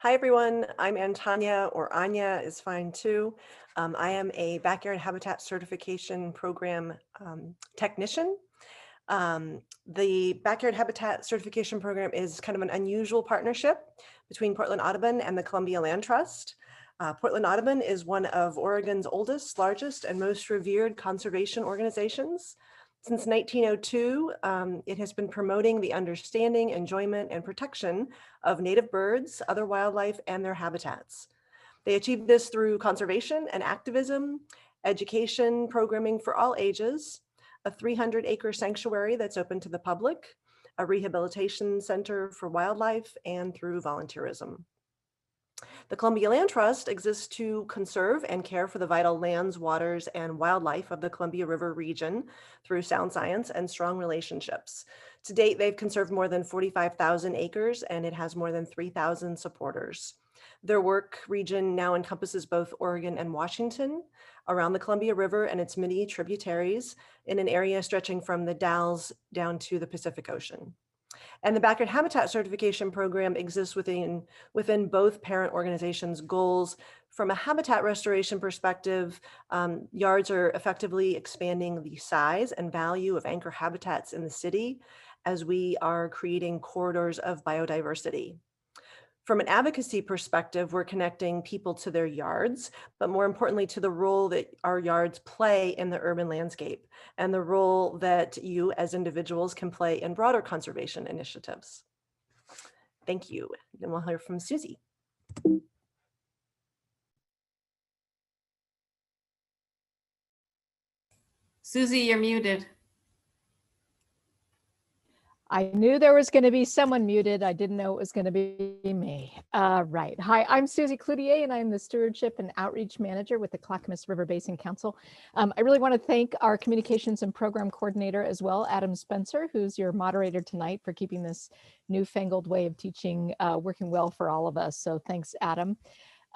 Hi, everyone. I'm Antanya, or Anya is fine too. I am a backyard habitat certification program technician. The backyard habitat certification program is kind of an unusual partnership between Portland Audubon and the Columbia Land Trust. Portland Audubon is one of Oregon's oldest, largest, and most revered conservation organizations. Since 1902, it has been promoting the understanding, enjoyment, and protection of native birds, other wildlife, and their habitats. They achieve this through conservation and activism, education, programming for all ages, a 300-acre sanctuary that's open to the public, a rehabilitation center for wildlife, and through volunteerism. The Columbia Land Trust exists to conserve and care for the vital lands, waters, and wildlife of the Columbia River region through sound science and strong relationships. To date, they've conserved more than 45,000 acres, and it has more than 3,000 supporters. Their work region now encompasses both Oregon and Washington, around the Columbia River and its many tributaries, in an area stretching from the Dalles down to the Pacific Ocean. And the Backyard Habitat Certification Program exists within both parent organizations' goals. From a habitat restoration perspective, yards are effectively expanding the size and value of anchor habitats in the city as we are creating corridors of biodiversity. From an advocacy perspective, we're connecting people to their yards, but more importantly to the role that our yards play in the urban landscape and the role that you as individuals can play in broader conservation initiatives. Thank you. And we'll hear from Susie. Susie, you're muted. I knew there was going to be someone muted. I didn't know it was going to be me. Right. Hi, I'm Susie Cloutier, and I'm the Stewardship and Outreach Manager with the Clackamas River Basin Council. I really want to thank our Communications and Program Coordinator as well, Adam Spencer, who's your moderator tonight, for keeping this newfangled way of teaching working well for all of us. So thanks, Adam.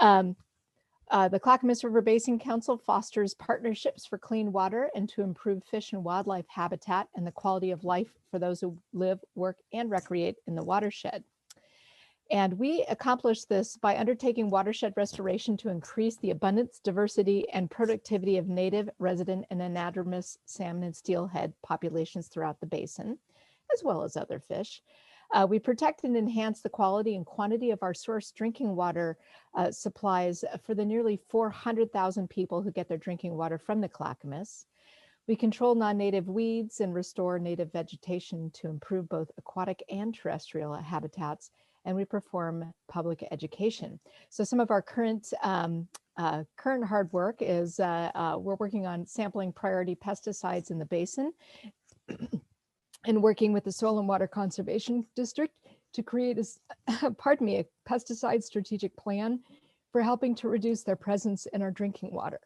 The Clackamas River Basin Council fosters partnerships for clean water and to improve fish and wildlife habitat and the quality of life for those who live, work, and recreate in the watershed. And we accomplish this by undertaking watershed restoration to increase the abundance, diversity, and productivity of native, resident, and anadromous salmon and steelhead populations throughout the basin, as well as other fish. We protect and enhance the quality and quantity of our source drinking water supplies for the nearly 400,000 people who get their drinking water from the Clackamas. We control non-native weeds and restore native vegetation to improve both aquatic and terrestrial habitats, and we perform public education. So some of our current hard work is we're working on sampling priority pesticides in the basin and working with the Soil and Water Conservation District to create a pesticide strategic plan for helping to reduce their presence in our drinking water.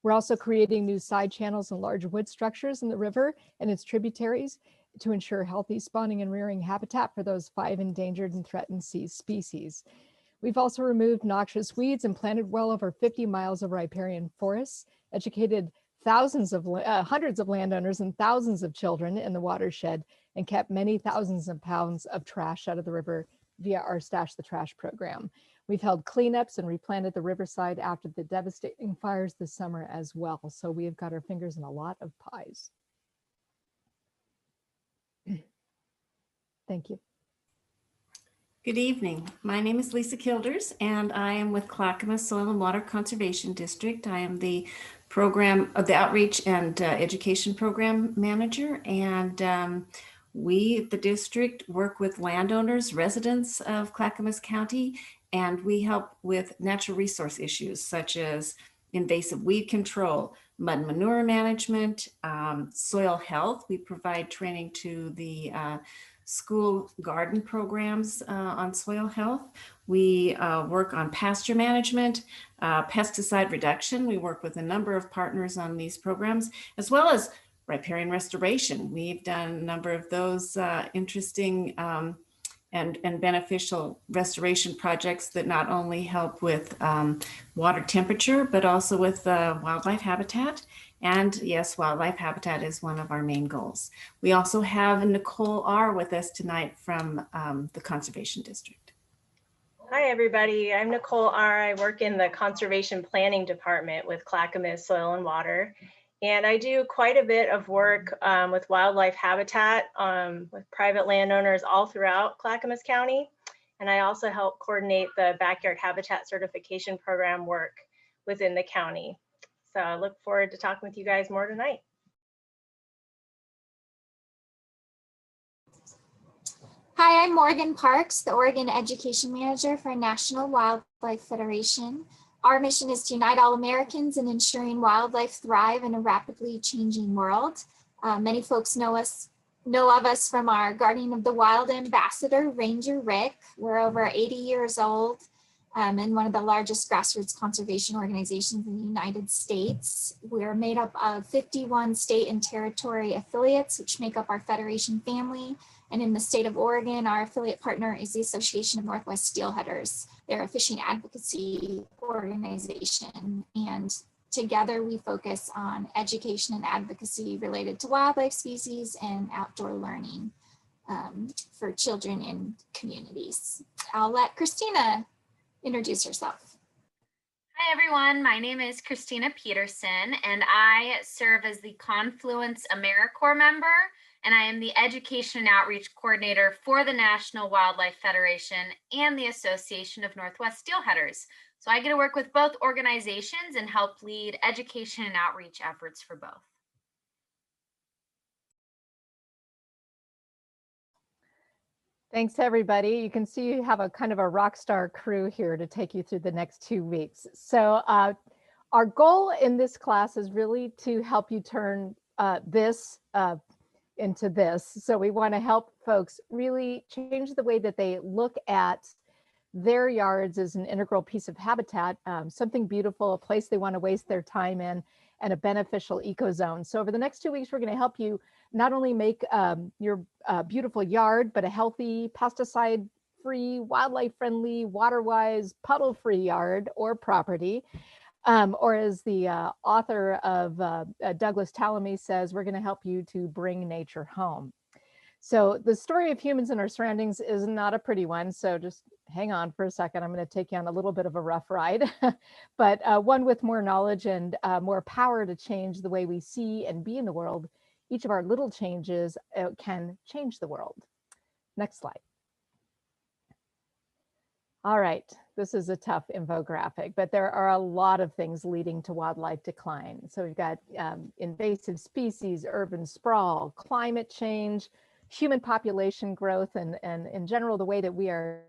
We're also creating new side channels and large wood structures in the river and its tributaries to ensure healthy spawning and rearing habitat for those 5 endangered and threatened species. We've also removed noxious weeds and planted well over 50 miles of riparian forests, educated hundreds of landowners and thousands of children in the watershed, and kept many thousands of pounds of trash out of the river via our Stash the Trash program. We've held cleanups and replanted the riverside after the devastating fires this summer as well. So we have got our fingers in a lot of pies. Thank you. Good evening. My name is Lisa Kilders, and I am with Clackamas Soil and Water Conservation District. I am the Outreach and Education Program Manager, and we at the district work with landowners, residents of Clackamas County, and we help with natural resource issues such as invasive weed control, mud manure management, soil health. We provide training to the school garden programs on soil health. We work on pasture management, pesticide reduction. We work with a number of partners on these programs, as well as riparian restoration. We've done a number of those interesting and beneficial restoration projects that not only help with water temperature, but also with wildlife habitat. And yes, wildlife habitat is one of our main goals. We also have Nicole R. with us tonight from the Conservation District. Hi, everybody. I'm Nicole R. I work in the Conservation Planning Department with Clackamas Soil and Water. And I do quite a bit of work with wildlife habitat with private landowners all throughout Clackamas County. And I also help coordinate the backyard habitat certification program work within the county. So I look forward to talking with you guys more tonight. Hi, I'm Morgan Parks, the Oregon Education Manager for National Wildlife Federation. Our mission is to unite all Americans in ensuring wildlife thrive in a rapidly changing world. Many folks know of us from our Guardian of the Wild ambassador, Ranger Rick. We're over 80 years old and one of the largest grassroots conservation organizations in the United States. We're made up of 51 state and territory affiliates, which make up our federation family. And in the state of Oregon, our affiliate partner is the Association of Northwest Steelheaders. They're a fishing advocacy organization. And together we focus on education and advocacy related to wildlife species and outdoor learning for children in communities. I'll let Christina introduce herself. Hi everyone, my name is Christina Peterson and I serve as the Confluence AmeriCorps member, and I am the Education and Outreach Coordinator for the National Wildlife Federation and the Association of Northwest Steelheaders. So I get to work with both organizations and help lead education and outreach efforts for both. Thanks, everybody. You can see you have a kind of a rock star crew here to take you through the next 2 weeks. So our goal in this class is really to help you turn this into this. So we want to help folks really change the way that they look at their yards as an integral piece of habitat, something beautiful, a place they want to waste their time in, and a beneficial ecozone. So over the next 2 weeks, we're going to help you not only make your beautiful yard, but a healthy, pesticide-free, wildlife-friendly, water-wise, puddle-free yard or property. Or as the author of Douglas Tallamy says, we're going to help you to bring nature home. So the story of humans and our surroundings is not a pretty one. So just hang on for a second. I'm going to take you on a little bit of a rough ride, but one with more knowledge and more power to change the way we see and be in the world. Each of our little changes can change the world. Next slide. All right, this is a tough infographic, but there are a lot of things leading to wildlife decline. So we've got invasive species, urban sprawl, climate change, human population growth, and in general, the way that we are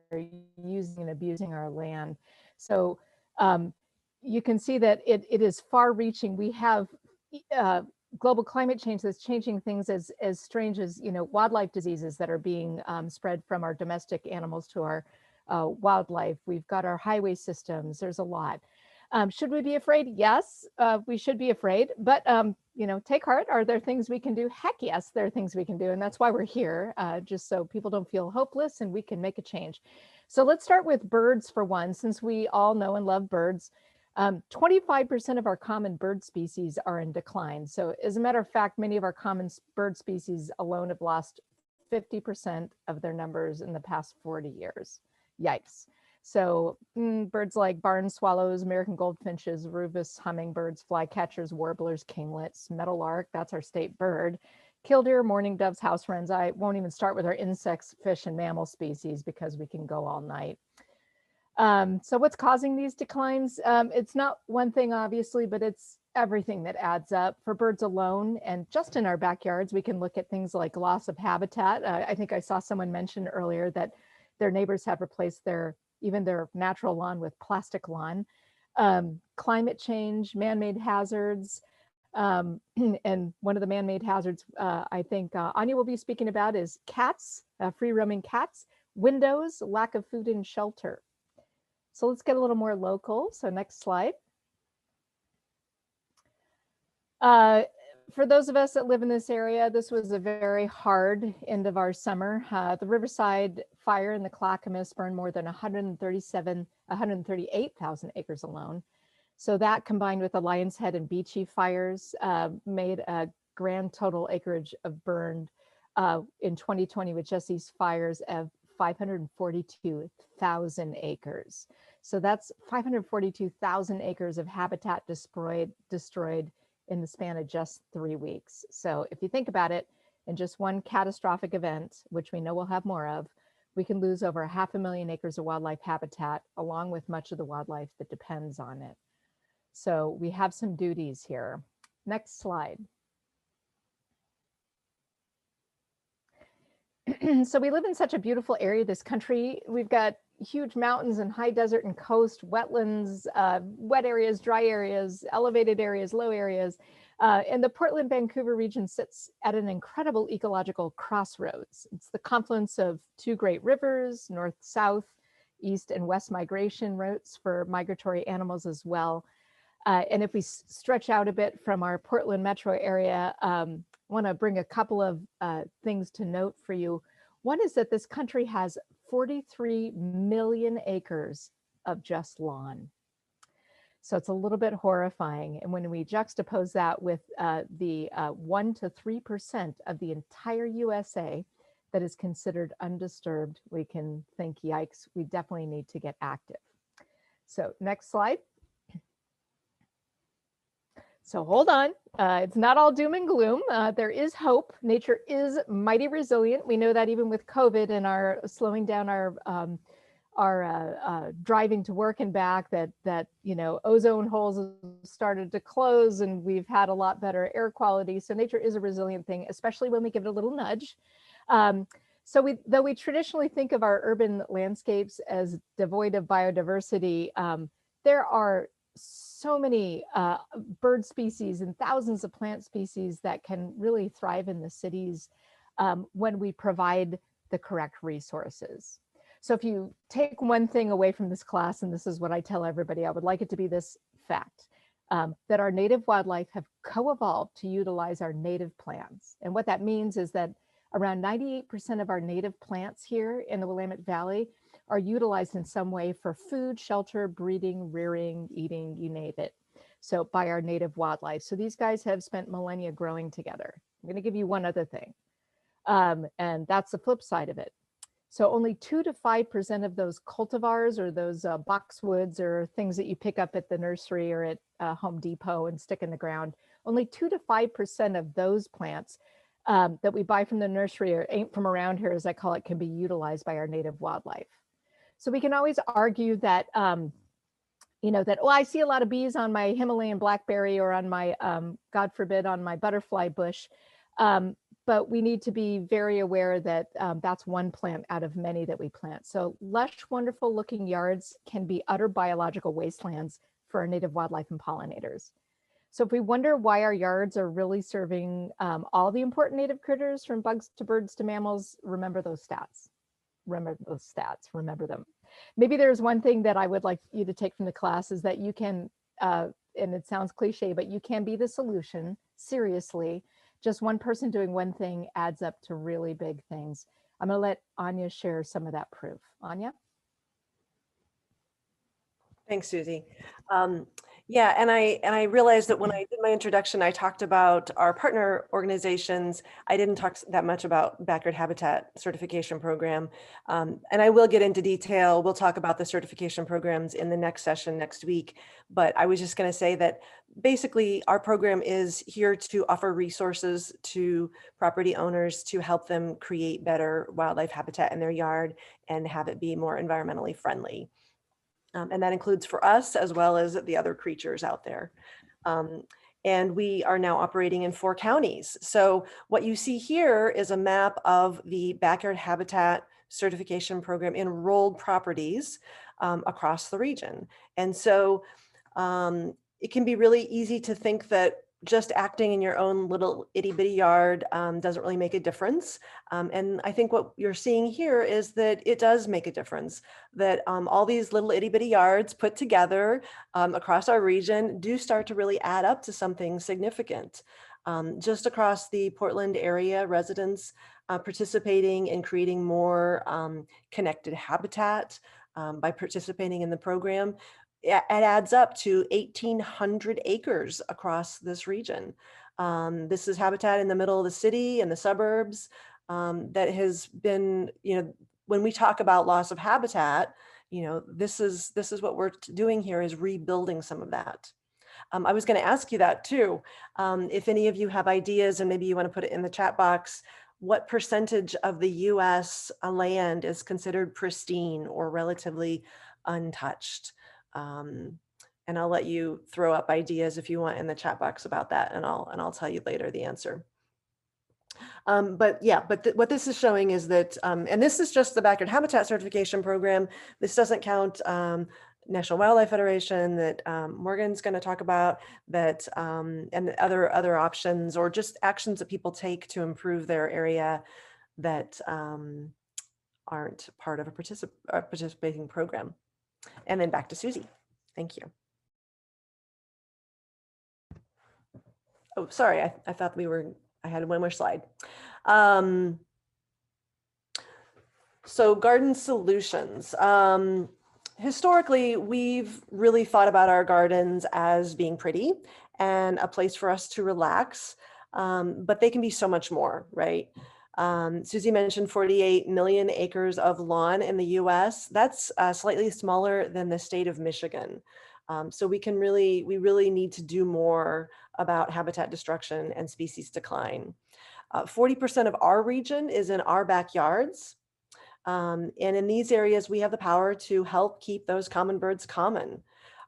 using and abusing our land. So you can see that it is far reaching. We have global climate change that's changing things as strange as, wildlife diseases that are being spread from our domestic animals to our wildlife. We've got our highway systems. There's a lot. Should we be afraid? Yes, we should be afraid, but take heart. Are there things we can do? Heck yes, there are things we can do. And that's why we're here, just so people don't feel hopeless and we can make a change. So let's start with birds for one, since we all know and love birds. 25% of our common bird species are in decline. So as a matter of fact, many of our common bird species alone have lost 50% of their numbers in the past 40 years. Yikes. So birds like barn swallows, American goldfinches, rufous hummingbirds, flycatchers, warblers, kinglets, meadowlark, that's our state bird, killdeer, mourning doves, house wrens. I won't even start with our insects, fish, and mammal species because we can go all night. So what's causing these declines? It's not one thing, obviously, but it's everything that adds up. For birds alone, and just in our backyards, we can look at things like loss of habitat. I think I saw someone mention earlier that their neighbors have replaced even their natural lawn with plastic lawn. Climate change, man-made hazards, and one of the man-made hazards I think Anya will be speaking about is cats, free-roaming cats, windows, lack of food and shelter. So let's get a little more local. So next slide. For those of us that live in this area, this was a very hard end of our summer. The Riverside fire in the Clackamas burned more than 138,000 acres alone. So that combined with the Lion's Head and Beachy fires made a grand total acreage of burned in 2020 with just these fires of 542,000 acres. So that's 542,000 acres of habitat destroyed in the span of just 3 weeks. So if you think about it, in just one catastrophic event, which we know we'll have more of, we can lose over 500,000 acres of wildlife habitat, along with much of the wildlife that depends on it. So we have some duties here. Next slide. So we live in such a beautiful area of this country. We've got huge mountains and high desert and coast, wetlands, wet areas, dry areas, elevated areas, low areas. And the Portland-Vancouver region sits at an incredible ecological crossroads. It's the confluence of two great rivers, north-south, east and west migration routes for migratory animals as well. And if we stretch out a bit from our Portland metro area, I want to bring a couple of things to note for you. One is that this country has 43 million acres of just lawn. So it's a little bit horrifying. And when we juxtapose that with the 1 to 3% of the entire USA that is considered undisturbed, we can think, yikes, we definitely need to get active. So next slide. So hold on, it's not all doom and gloom. There is hope. Nature is mighty resilient. We know that even with COVID and our slowing down our driving to work and back, that you know, ozone holes have started to close and we've had a lot better air quality. So nature is a resilient thing, especially when we give it a little nudge. So though we traditionally think of our urban landscapes as devoid of biodiversity, there are so many bird species and thousands of plant species that can really thrive in the cities when we provide the correct resources. So if you take one thing away from this class, and this is what I tell everybody, I would like it to be this fact, that our native wildlife have co-evolved to utilize our native plants. And what that means is that around 98% of our native plants here in the Willamette Valley are utilized in some way for food, shelter, breeding, rearing, eating, you name it. So by our native wildlife. So these guys have spent millennia growing together. I'm going to give you one other thing. And that's the flip side of it. So only 2 to 5% of those cultivars, or those boxwoods, or things that you pick up at the nursery or at Home Depot and stick in the ground, only 2 to 5% of those plants that we buy from the nursery, or ain't from around here as I call it, can be utilized by our native wildlife. So we can always argue that, you know, that, oh, I see a lot of bees on my Himalayan blackberry, or on my, God forbid, on my butterfly bush. But we need to be very aware that that's one plant out of many that we plant. So lush, wonderful looking yards can be utter biological wastelands for our native wildlife and pollinators. So if we wonder why our yards are really serving all the important native critters, from bugs to birds to mammals, remember those stats. Remember those stats, remember them. Maybe there's one thing that I would like you to take from the class, is that you can, and it sounds cliche, but you can be the solution, seriously. Just one person doing one thing adds up to really big things. I'm going to let Anya share some of that proof. Anya? Thanks, Susie. Yeah, and I realized that when I did my introduction, I talked about our partner organizations. I didn't talk that much about Backyard Habitat certification program. And I will get into detail. We'll talk about the certification programs in the next session next week. But I was just going to say that basically our program is here to offer resources to property owners to help them create better wildlife habitat in their yard and have it be more environmentally friendly. And that includes for us as well as the other creatures out there. And we are now operating in 4 counties. So what you see here is a map of the Backyard Habitat certification program enrolled properties across the region. And so it can be really easy to think that just acting in your own little itty bitty yard doesn't really make a difference. And I think what you're seeing here is that it does make a difference, that all these little itty bitty yards put together across our region do start to really add up to something significant. Just across the Portland area, residents participating in creating more connected habitat by participating in the program, it adds up to 1,800 acres across this region. This is habitat in the middle of the city and the suburbs that has been, you know, when we talk about loss of habitat, you know, this is what we're doing here, is rebuilding some of that. I was going to ask you that too. If any of you have ideas, and maybe you want to put it in the chat box, what percentage of the US land is considered pristine or relatively untouched? And I'll let you throw up ideas if you want in the chat box about that, and I'll tell you later the answer. But yeah, what this is showing is that, and this is just the Backyard Habitat Certification Program. This doesn't count National Wildlife Federation that Morgan's going to talk about, that and other options, or just actions that people take to improve their area that aren't part of a participating program. And then back to Susie. Thank you. Oh, sorry, I thought I had one more slide. So garden solutions. Historically, we've really thought about our gardens as being pretty and a place for us to relax, but they can be so much more, right? Susie mentioned 48 million acres of lawn in the US. That's slightly smaller than the state of Michigan. So we really need to do more about habitat destruction and species decline. 40% of our region is in our backyards. And in these areas, we have the power to help keep those common birds common.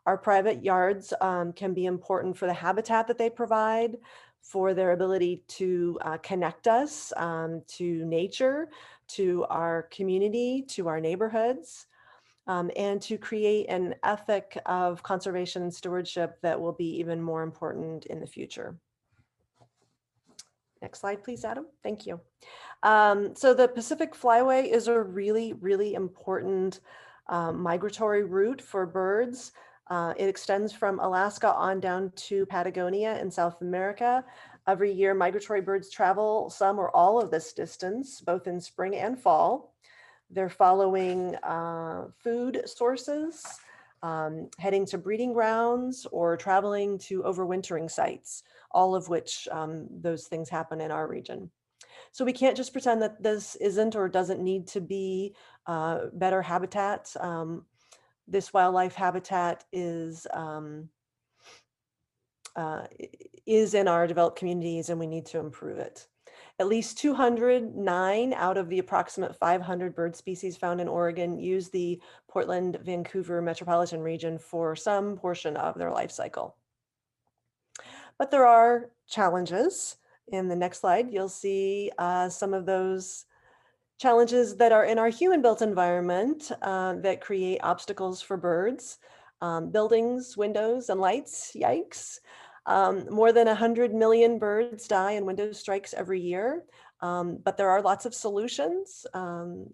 Our private yards can be important for the habitat that they provide, for their ability to connect us to nature, to our community, to our neighborhoods, and to create an ethic of conservation and stewardship that will be even more important in the future. Next slide, please, Adam. Thank you. So the Pacific Flyway is a really, really important migratory route for birds. It extends from Alaska on down to Patagonia in South America. Every year, migratory birds travel some or all of this distance, both in spring and fall. They're following food sources, heading to breeding grounds, or traveling to overwintering sites, all of which those things happen in our region. So we can't just pretend that this isn't or doesn't need to be better habitat. This wildlife habitat is in our developed communities, and we need to improve it. At least 209 out of the approximate 500 bird species found in Oregon use the Portland, Vancouver metropolitan region for some portion of their life cycle. But there are challenges. In the next slide, you'll see some of those challenges that are in our human-built environment that create obstacles for birds. Buildings, windows, and lights, yikes. More than 100 million birds die in window strikes every year, but there are lots of solutions: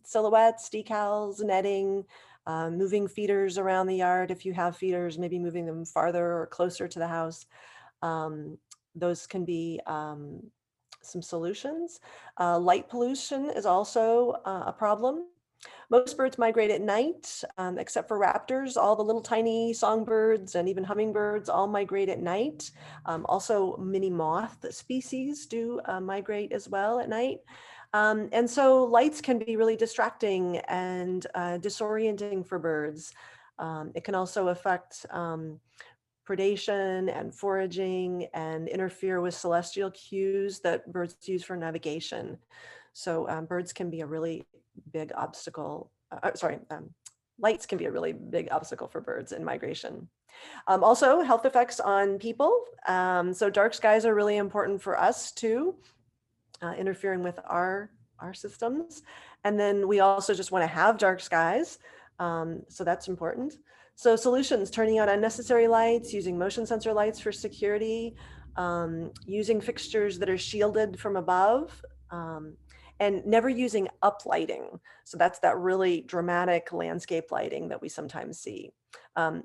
silhouettes, decals, netting, moving feeders around the yard. If you have feeders, maybe moving them farther or closer to the house. Those can be some solutions. Light pollution is also a problem. Most birds migrate at night, except for raptors. All the little tiny songbirds and even hummingbirds all migrate at night. Also, many moth species do migrate as well at night. And so lights can be really distracting and disorienting for birds. It can also affect predation and foraging and interfere with celestial cues that birds use for navigation. So birds can be a really big obstacle. Lights can be a really big obstacle for birds in migration. Also, health effects on people. So dark skies are really important for us too, interfering with our systems. And then we also just want to have dark skies. So that's important. So solutions: turning out unnecessary lights, using motion sensor lights for security, using fixtures that are shielded from above, and never using uplighting. So that's that really dramatic landscape lighting that we sometimes see.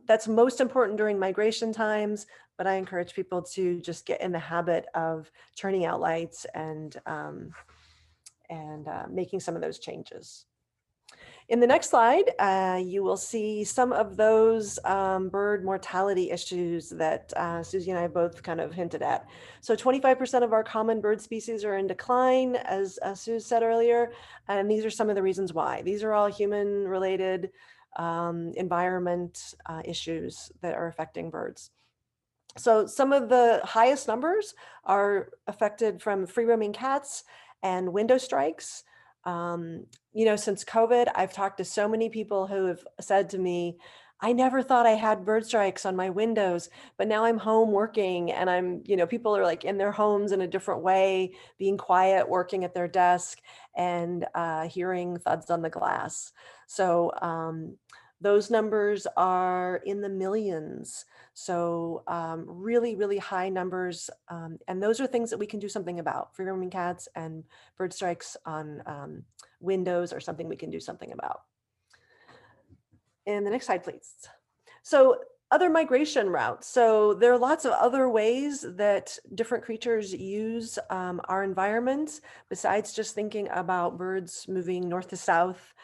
That's most important during migration times, but I encourage people to just get in the habit of turning out lights and making some of those changes. In the next slide, you will see some of those bird mortality issues that Susie and I both kind of hinted at. So 25% of our common bird species are in decline, as Sue said earlier, and these are some of the reasons why. These are all human-related environment issues that are affecting birds. So some of the highest numbers are affected from free-roaming cats and window strikes. Since COVID, I've talked to so many people who have said to me, I never thought I had bird strikes on my windows, but now I'm home working and people are like in their homes in a different way, being quiet, working at their desk and hearing thuds on the glass. So those numbers are in the millions. So really, really high numbers. And those are things that we can do something about. Free roaming cats and bird strikes on windows are something we can do something about. And the next slide, please. So other migration routes. So there are lots of other ways that different creatures use our environment besides just thinking about birds moving north to south.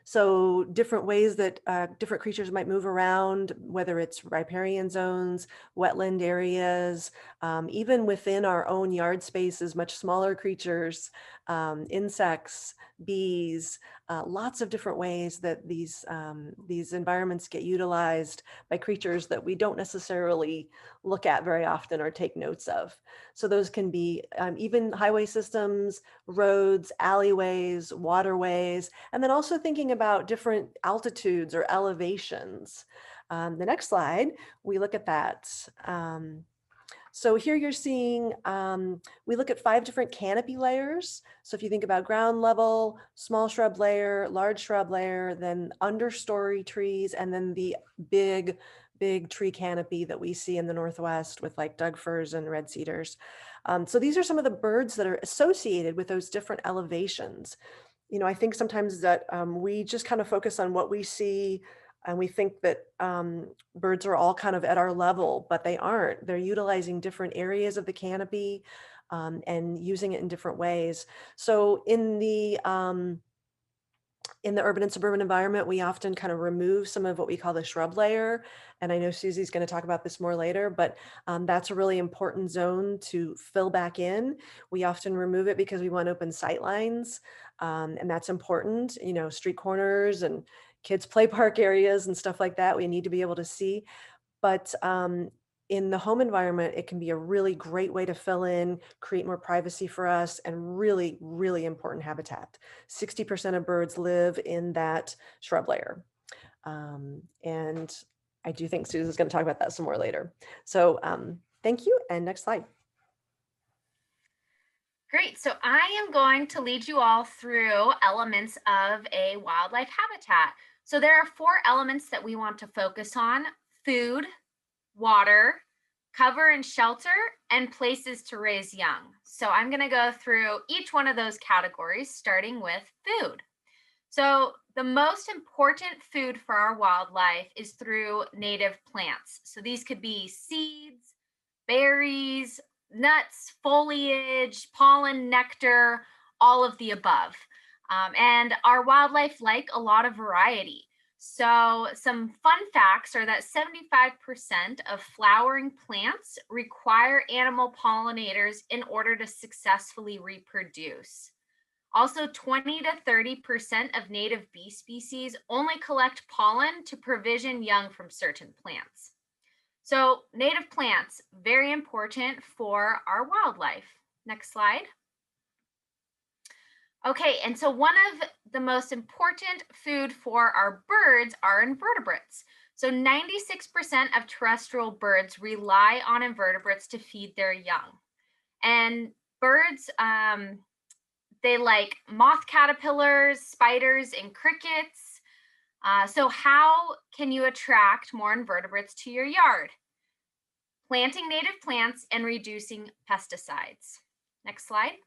So different ways that different creatures might move around, whether it's riparian zones, wetland areas, even within our own yard spaces, much smaller creatures, insects, bees, lots of different ways that these environments get utilized by creatures that we don't necessarily look at very often or take notes of. So those can be even highway systems, roads, alleyways, waterways, and then also thinking about different altitudes or elevations. The next slide, we look at that. So here you're seeing, we look at 5 different canopy layers. So if you think about ground level, small shrub layer, large shrub layer, then understory trees, and then the big tree canopy that we see in the Northwest with like Doug firs and red cedars. So these are some of the birds that are associated with those different elevations. I think sometimes that we just kind of focus on what we see and we think that birds are all kind of at our level, but they aren't. They're utilizing different areas of the canopy and using it in different ways. So in the urban and suburban environment, we often kind of remove some of what we call the shrub layer. And I know Susie's going to talk about this more later, but that's a really important zone to fill back in. We often remove it because we want open sight lines. And that's important, street corners and kids play park areas and stuff like that. We need to be able to see. But in the home environment, it can be a really great way to fill in, create more privacy for us, and really, really important habitat. 60% of birds live in that shrub layer. And I do think Susan's going to talk about that some more later. So thank you. And next slide. Great. So I am going to lead you all through elements of a wildlife habitat. So there are 4 elements that we want to focus on: food, water, cover and shelter, and places to raise young. So I'm going to go through each one of those categories, starting with food. So the most important food for our wildlife is through native plants. So these could be seeds, berries, nuts, foliage, pollen, nectar, all of the above. And our wildlife like a lot of variety. So some fun facts are that 75% of flowering plants require animal pollinators in order to successfully reproduce. Also, 20 to 30% of native bee species only collect pollen to provision young from certain plants. So native plants, very important for our wildlife. Next slide. Okay, and so one of the most important food for our birds are invertebrates. So 96% of terrestrial birds rely on invertebrates to feed their young. And birds, they like moth caterpillars, spiders, and crickets. So how can you attract more invertebrates to your yard? Planting native plants and reducing pesticides. Next slide.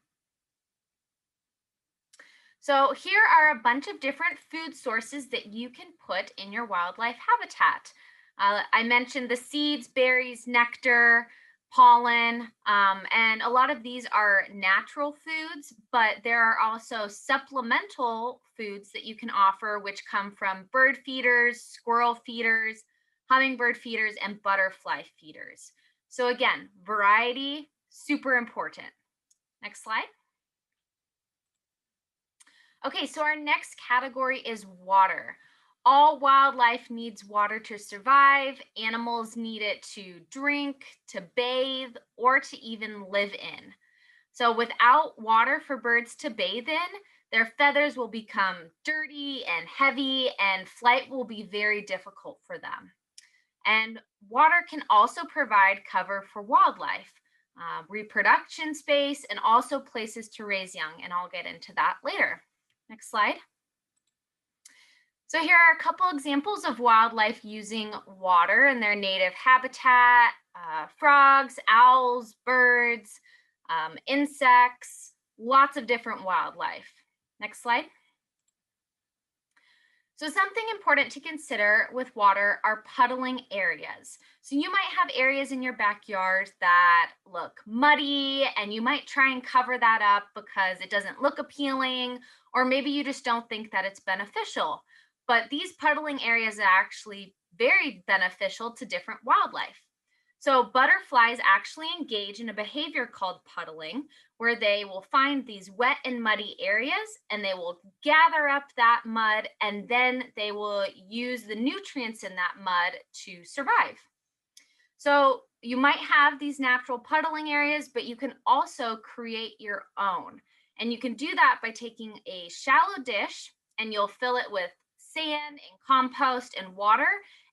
So here are a bunch of different food sources that you can put in your wildlife habitat. I mentioned the seeds, berries, nectar, pollen, and a lot of these are natural foods, but there are also supplemental foods that you can offer, which come from bird feeders, squirrel feeders, hummingbird feeders, and butterfly feeders. So again, variety, super important. Next slide. Okay, so our next category is water. All wildlife needs water to survive. Animals need it to drink, to bathe, or to even live in. So without water for birds to bathe in, their feathers will become dirty and heavy, and flight will be very difficult for them. And water can also provide cover for wildlife, reproduction space, and also places to raise young. And I'll get into that later. Next slide. So here are a couple examples of wildlife using water in their native habitat: frogs, owls, birds, insects, lots of different wildlife. Next slide. So something important to consider with water are puddling areas. So you might have areas in your backyard that look muddy, and you might try and cover that up because it doesn't look appealing, or maybe you just don't think that it's beneficial. But these puddling areas are actually very beneficial to different wildlife. So butterflies actually engage in a behavior called puddling, where they will find these wet and muddy areas, and they will gather up that mud, and then they will use the nutrients in that mud to survive. So you might have these natural puddling areas, but you can also create your own. And you can do that by taking a shallow dish, and you'll fill it with sand and compost and water,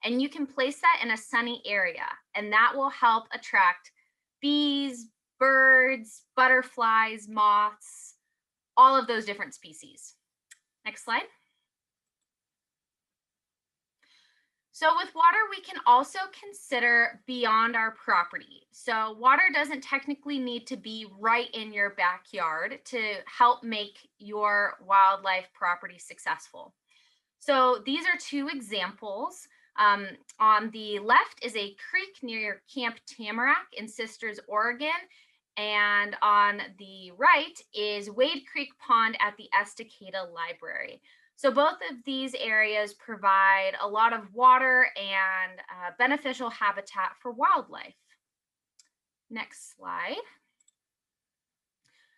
and you can place that in a sunny area, and that will help attract bees, birds, butterflies, moths, all of those different species. Next slide. So with water, we can also consider beyond our property. So water doesn't technically need to be right in your backyard to help make your wildlife property successful. So these are two examples. On the left is a creek near Camp Tamarack in Sisters, Oregon. And on the right is Wade Creek Pond at the Estacada Library. So both of these areas provide a lot of water and beneficial habitat for wildlife. Next slide.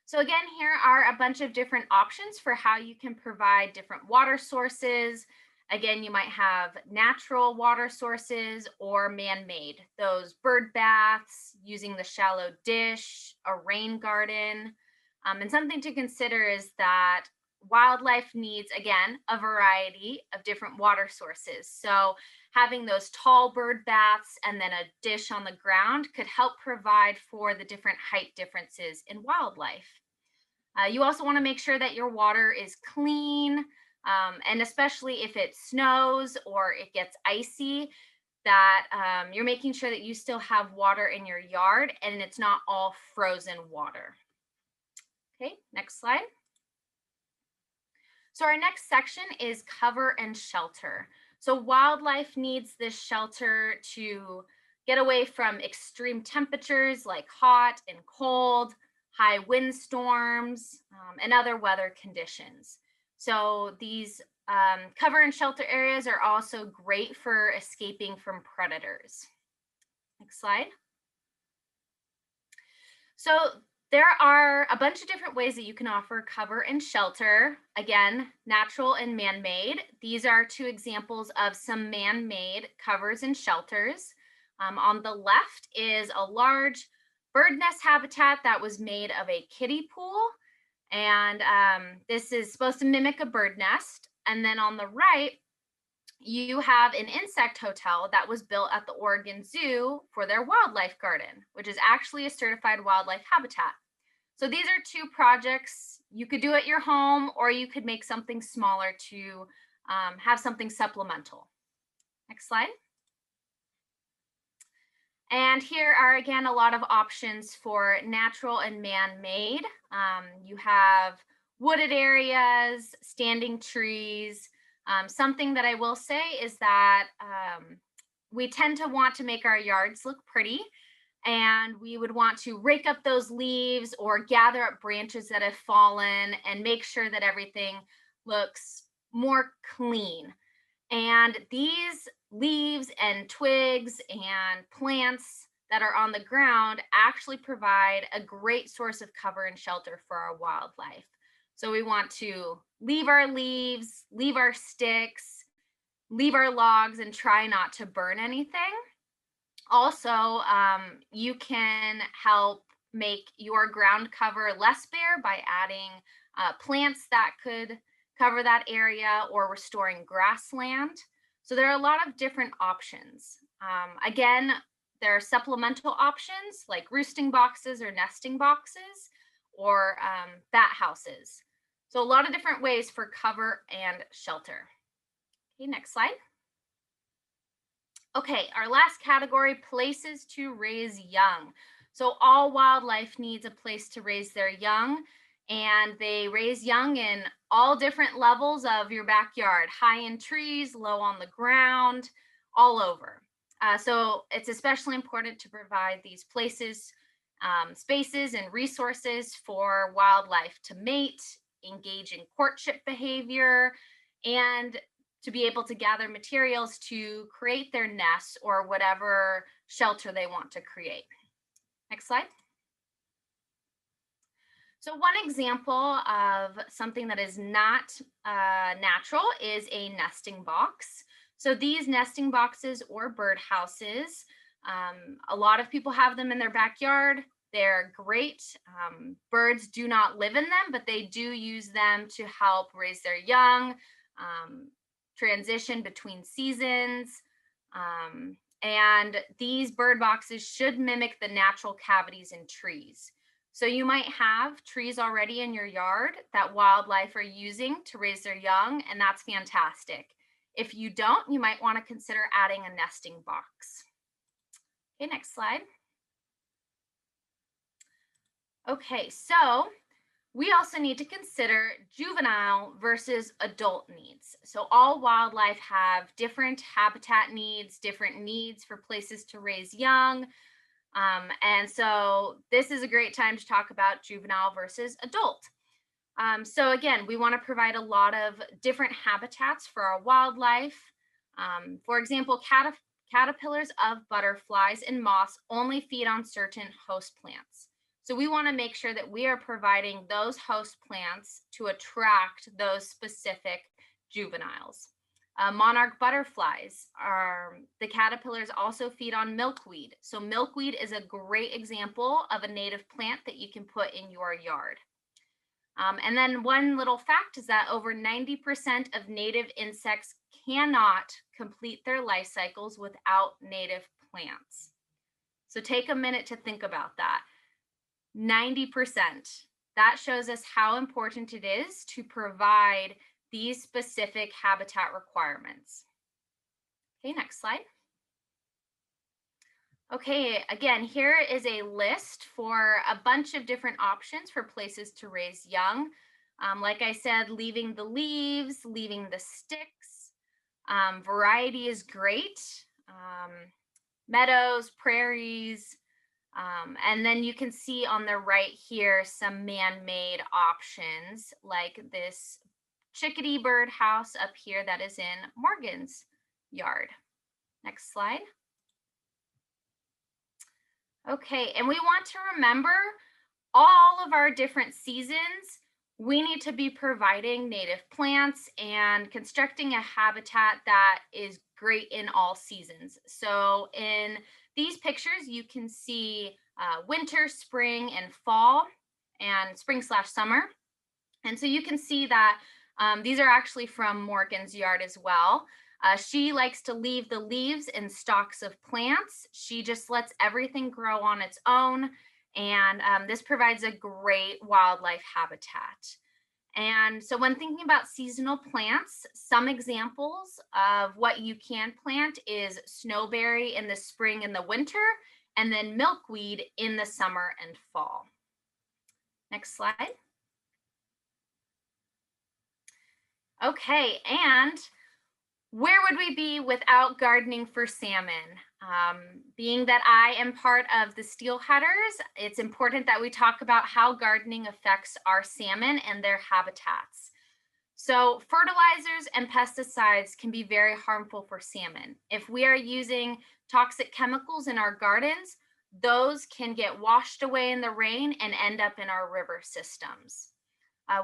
So again, here are a bunch of different options for how you can provide different water sources. Again, you might have natural water sources or man-made, those bird baths, using the shallow dish, a rain garden. And something to consider is that wildlife needs, again, a variety of different water sources. So having those tall bird baths and then a dish on the ground could help provide for the different height differences in wildlife. You also want to make sure that your water is clean, and especially if it snows or it gets icy, that you're making sure that you still have water in your yard and it's not all frozen water. Okay, next slide. So our next section is cover and shelter. So wildlife needs this shelter to get away from extreme temperatures like hot and cold, high windstorms, and other weather conditions. So these cover and shelter areas are also great for escaping from predators. Next slide. So there are a bunch of different ways that you can offer cover and shelter. Again, natural and man-made. These are two examples of some man-made covers and shelters. On the left is a large bird nest habitat that was made of a kiddie pool. And this is supposed to mimic a bird nest. And then on the right, you have an insect hotel that was built at the Oregon Zoo for their wildlife garden, which is actually a certified wildlife habitat. So these are two projects you could do at your home, or you could make something smaller to have something supplemental. Next slide. And here are, again, a lot of options for natural and man-made. You have wooded areas, standing trees. Something that I will say is that we tend to want to make our yards look pretty. And we would want to rake up those leaves or gather up branches that have fallen and make sure that everything looks more clean. And these leaves and twigs and plants that are on the ground actually provide a great source of cover and shelter for our wildlife. So we want to leave our leaves, leave our sticks, leave our logs, and try not to burn anything. Also, you can help make your ground cover less bare by adding plants that could cover that area or restoring grassland. So there are a lot of different options. Again, there are supplemental options like roosting boxes or nesting boxes or bat houses. So a lot of different ways for cover and shelter. Okay, next slide. Okay, our last category, places to raise young. So all wildlife needs a place to raise their young, and they raise young in all different levels of your backyard, high in trees, low on the ground, all over. So it's especially important to provide these places, spaces, and resources for wildlife to mate, engage in courtship behavior, and to be able to gather materials to create their nests or whatever shelter they want to create. Next slide. So one example of something that is not natural is a nesting box. So these nesting boxes or bird houses, a lot of people have them in their backyard. They're great. Birds do not live in them, but they do use them to help raise their young, transition between seasons. And these bird boxes should mimic the natural cavities in trees. So you might have trees already in your yard that wildlife are using to raise their young, and that's fantastic. If you don't, you might want to consider adding a nesting box. Okay, next slide. Okay, so we also need to consider juvenile versus adult needs. So all wildlife have different habitat needs, different needs for places to raise young. And so this is a great time to talk about juvenile versus adult. So again, we want to provide a lot of different habitats for our wildlife. For example, caterpillars of butterflies and moths only feed on certain host plants. So we want to make sure that we are providing those host plants to attract those specific juveniles. Monarch butterflies the caterpillars also feed on milkweed. So milkweed is a great example of a native plant that you can put in your yard. And then one little fact is that over 90% of native insects cannot complete their life cycles without native plants. So take a minute to think about that. 90%. That shows us how important it is to provide these specific habitat requirements. Okay, next slide. Okay, again, here is a list for a bunch of different options for places to raise young. Like I said, leaving the leaves, leaving the sticks. Variety is great. Meadows, prairies, and then you can see on the right here some man-made options like this chickadee bird house up here that is in Morgan's yard. Next slide. Okay, and we want to remember all of our different seasons. We need to be providing native plants and constructing a habitat that is great in all seasons. So in these pictures, you can see winter, spring, and fall, and spring/summer. And so you can see that these are actually from Morgan's yard as well. She likes to leave the leaves and stalks of plants. She just lets everything grow on its own. And this provides a great wildlife habitat. And so when thinking about seasonal plants, some examples of what you can plant is snowberry in the spring and the winter, and then milkweed in the summer and fall. Next slide. Okay, and where would we be without gardening for salmon? Being that I am part of the steelheaders, it's important that we talk about how gardening affects our salmon and their habitats. So fertilizers and pesticides can be very harmful for salmon. If we are using toxic chemicals in our gardens, those can get washed away in the rain and end up in our river systems.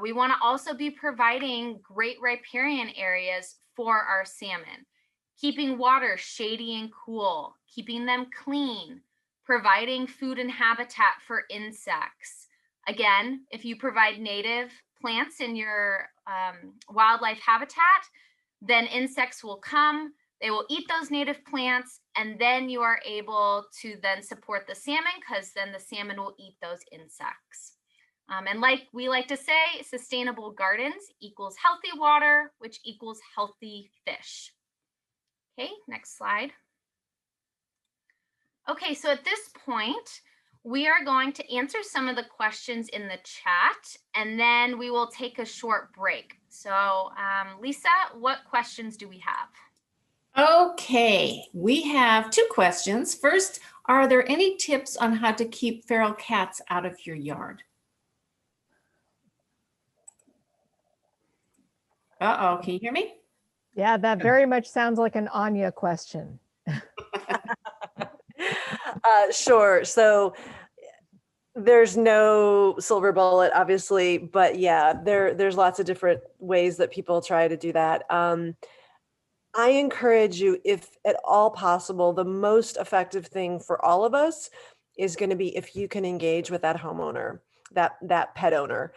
We want to also be providing great riparian areas for our salmon, keeping water shady and cool, keeping them clean, providing food and habitat for insects. Again, if you provide native plants in your wildlife habitat, then insects will come, they will eat those native plants, and then you are able to then support the salmon because then the salmon will eat those insects. And like we like to say, sustainable gardens equals healthy water, which equals healthy fish. Okay, next slide. Okay, so at this point, we are going to answer some of the questions in the chat, and then we will take a short break. So Lisa, what questions do we have? Okay, we have two questions. First, are there any tips on how to keep feral cats out of your yard? Uh-oh, can you hear me? Yeah, that very much sounds like an Anya question. Sure. So there's no silver bullet, obviously, but yeah, there's lots of different ways that people try to do that. I encourage you, if at all possible, the most effective thing for all of us is going to be if you can engage with that homeowner, that pet owner.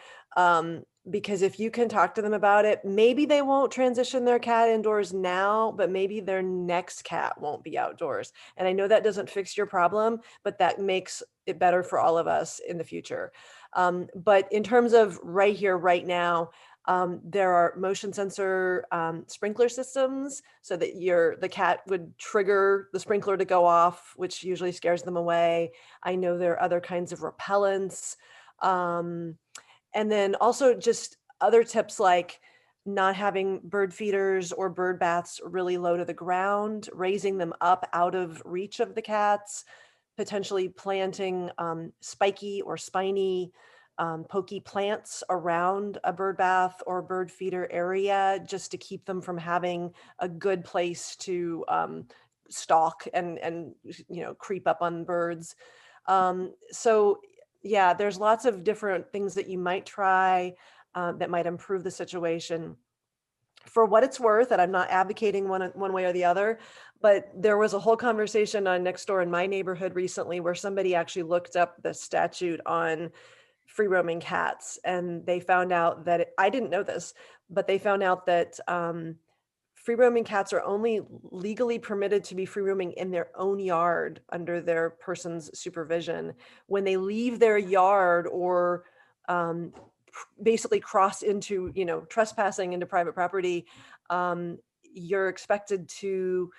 Because if you can talk to them about it, maybe they won't transition their cat indoors now, but maybe their next cat won't be outdoors. And I know that doesn't fix your problem, but that makes it better for all of us in the future. But in terms of right here, right now, there are motion sensor sprinkler systems so that the cat would trigger the sprinkler to go off, which usually scares them away. I know there are other kinds of repellents. And then also just other tips like not having bird feeders or bird baths really low to the ground, raising them up out of reach of the cats, potentially planting spiky or spiny pokey plants around a bird bath or bird feeder area just to keep them from having a good place to stalk and creep up on birds. So yeah, there's lots of different things that you might try that might improve the situation. For what it's worth, and I'm not advocating one way or the other, but there was a whole conversation on Nextdoor in my neighborhood recently where somebody actually looked up the statute on free roaming cats, and they found out that I didn't know this, but they found out that free roaming cats are only legally permitted to be free roaming in their own yard under their person's supervision. When they leave their yard or basically cross into, trespassing into private property, you're expected to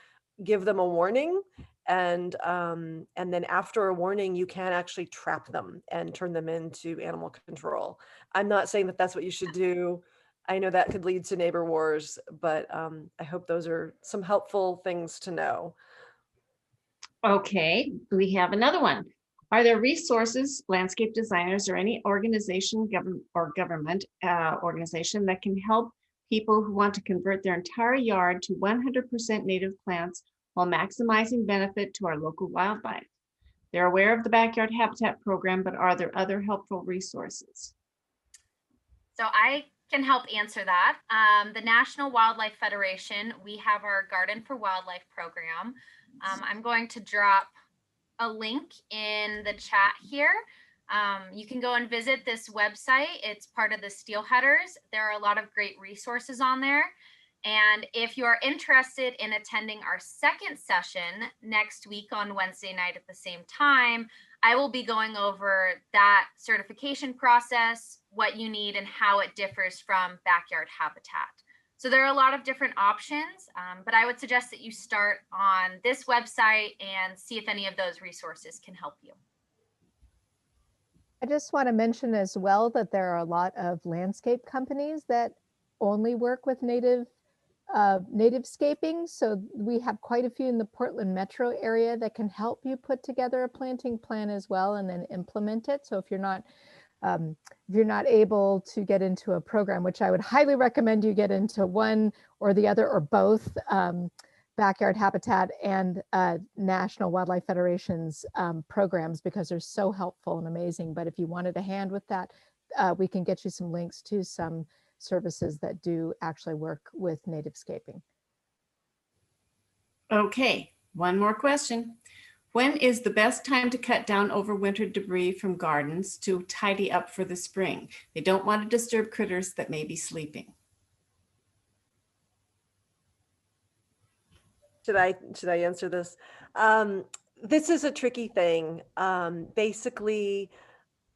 give them a warning. And then after a warning, you can actually trap them and turn them into animal control. I'm not saying that that's what you should do. I know that could lead to neighbor wars, but I hope those are some helpful things to know. Okay, we have another one. Are there resources, landscape designers, or any organization, government organization that can help people who want to convert their entire yard to 100% native plants while maximizing benefit to our local wildlife? They're aware of the Backyard Habitat Program, but are there other helpful resources? So I can help answer that. The National Wildlife Federation, we have our Garden for Wildlife program. I'm going to drop a link in the chat here. You can go and visit this website. It's part of the Steelheaders. There are a lot of great resources on there. And if you are interested in attending our second session next week on Wednesday night at the same time, I will be going over that certification process, what you need, and how it differs from backyard habitat. So there are a lot of different options, but I would suggest that you start on this website and see if any of those resources can help you. I just want to mention as well that there are a lot of landscape companies that only work with native nativescaping. So we have quite a few in the Portland metro area that can help you put together a planting plan as well and then implement it. So if you're not able to get into a program, which I would highly recommend you get into one or the other or both, Backyard Habitat and National Wildlife Federation's programs, because they're so helpful and amazing. But if you wanted a hand with that, we can get you some links to some services that do actually work with nativescaping. Okay, one more question. When is the best time to cut down overwintered debris from gardens to tidy up for the spring? They don't want to disturb critters that may be sleeping. Should I answer this? This is a tricky thing. Basically,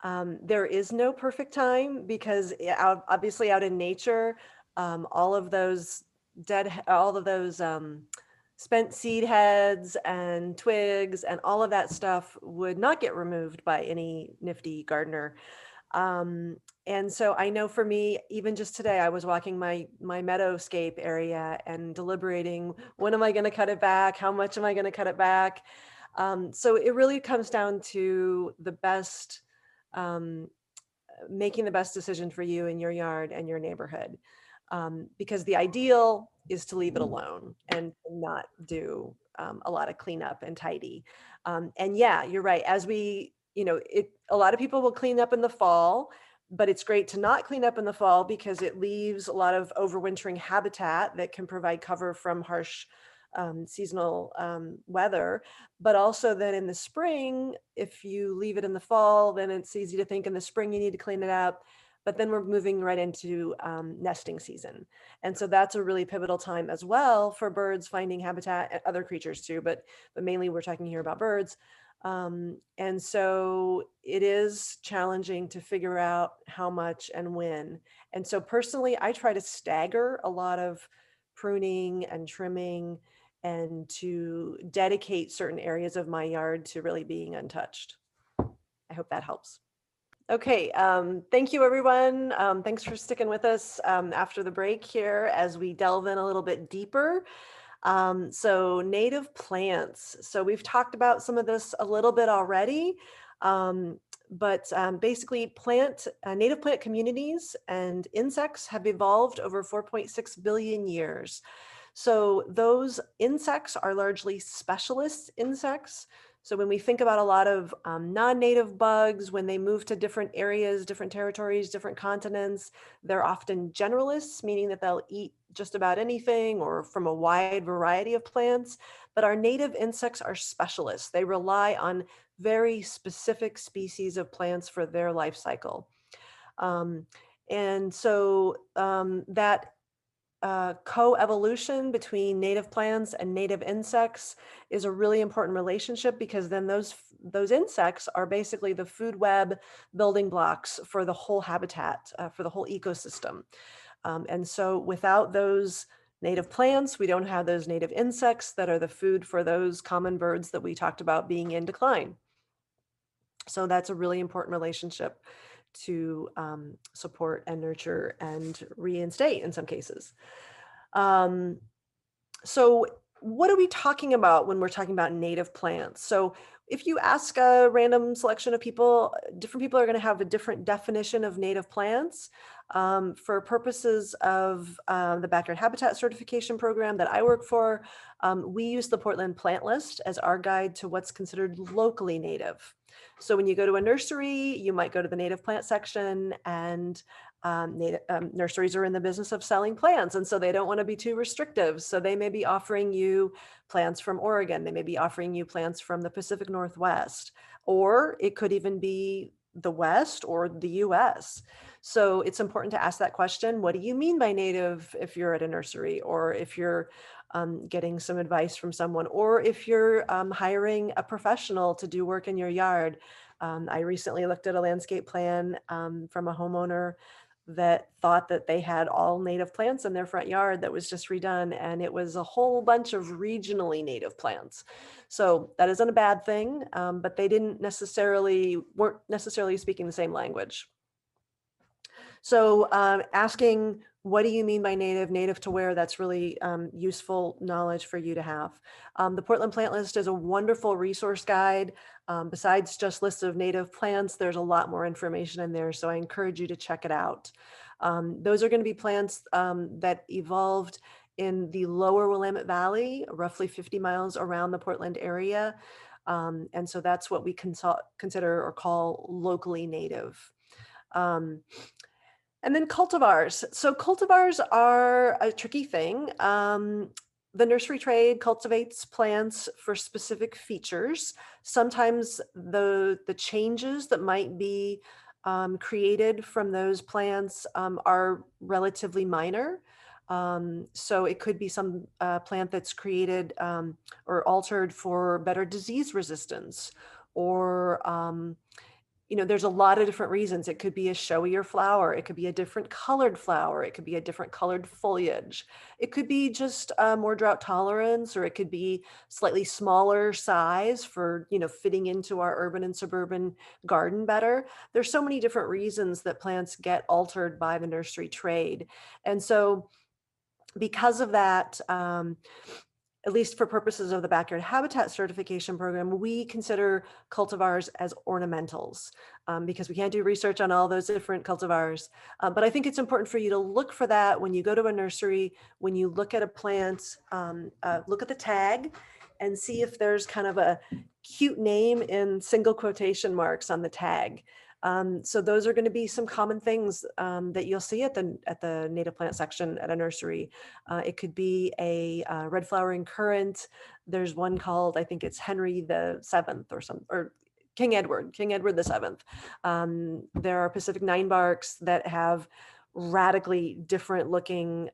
there is no perfect time because obviously out in nature, all of those spent seed heads and twigs and all of that stuff would not get removed by any nifty gardener. And so I know for me, even just today, I was walking my meadowscape area and deliberating, when am I going to cut it back? How much am I going to cut it back? So it really comes down to the best, making the best decision for you in your yard and your neighborhood. Because the ideal is to leave it alone and not do a lot of cleanup and tidy. And yeah, you're right. As we, a lot of people will clean up in the fall, but it's great to not clean up in the fall because it leaves a lot of overwintering habitat that can provide cover from harsh seasonal weather. But also then in the spring, if you leave it in the fall, then it's easy to think in the spring you need to clean it up. But then we're moving right into nesting season. And so that's a really pivotal time as well for birds finding habitat, and other creatures too, but mainly we're talking here about birds. And so it is challenging to figure out how much and when. And so personally, I try to stagger a lot of pruning and trimming and to dedicate certain areas of my yard to really being untouched. I hope that helps. Okay, thank you everyone. Thanks for sticking with us after the break here as we delve in a little bit deeper. So native plants. So we've talked about some of this a little bit already, but basically native plant communities and insects have evolved over 4.6 billion years. So those insects are largely specialist insects. So when we think about a lot of non-native bugs, when they move to different areas, different territories, different continents, they're often generalists, meaning that they'll eat just about anything or from a wide variety of plants. But our native insects are specialists. They rely on very specific species of plants for their life cycle. And so that co-evolution between native plants and native insects is a really important relationship because then those insects are basically the food web building blocks for the whole habitat, for the whole ecosystem. And so without those native plants, we don't have those native insects that are the food for those common birds that we talked about being in decline. So that's a really important relationship to support and nurture and reinstate in some cases. So what are we talking about when we're talking about native plants? So if you ask a random selection of people, different people are going to have a different definition of native plants. For purposes of the Backyard Habitat Certification program that I work for, we use the Portland Plant List as our guide to what's considered locally native. So when you go to a nursery, you might go to the native plant section, and nurseries are in the business of selling plants. And so they don't want to be too restrictive. So they may be offering you plants from Oregon. They may be offering you plants from the Pacific Northwest, or it could even be the West or the US. So it's important to ask that question. What do you mean by native if you're at a nursery, or if you're getting some advice from someone, or if you're hiring a professional to do work in your yard? I recently looked at a landscape plan from a homeowner that thought that they had all native plants in their front yard that was just redone, and it was a whole bunch of regionally native plants. So that isn't a bad thing, but they weren't necessarily speaking the same language. So asking, what do you mean by native, native to where? That's really useful knowledge for you to have. The Portland Plant List is a wonderful resource guide. Besides just lists of native plants, there's a lot more information in there. So I encourage you to check it out. Those are going to be plants that evolved in the lower Willamette Valley, roughly 50 miles around the Portland area. And so that's what we consider or call locally native. And then cultivars. So cultivars are a tricky thing. The nursery trade cultivates plants for specific features. Sometimes the changes that might be created from those plants are relatively minor. So it could be some plant that's created or altered for better disease resistance, or there's a lot of different reasons. It could be a showier flower. It could be a different colored flower. It could be a different colored foliage. It could be just more drought tolerance, or it could be slightly smaller size for, fitting into our urban and suburban garden better. There's so many different reasons that plants get altered by the nursery trade. And so because of that, at least for purposes of the backyard habitat certification program, we consider cultivars as ornamentals because we can't do research on all those different cultivars. But I think it's important for you to look for that when you go to a nursery, when you look at a plant, look at the tag and see if there's kind of a cute name in single quotation marks on the tag. So those are going to be some common things that you'll see at the native plant section at a nursery. It could be a red flowering currant. There's one called, I think it's Henry the Seventh or King Edward the Seventh. There are Pacific ninebarks that have radically different looking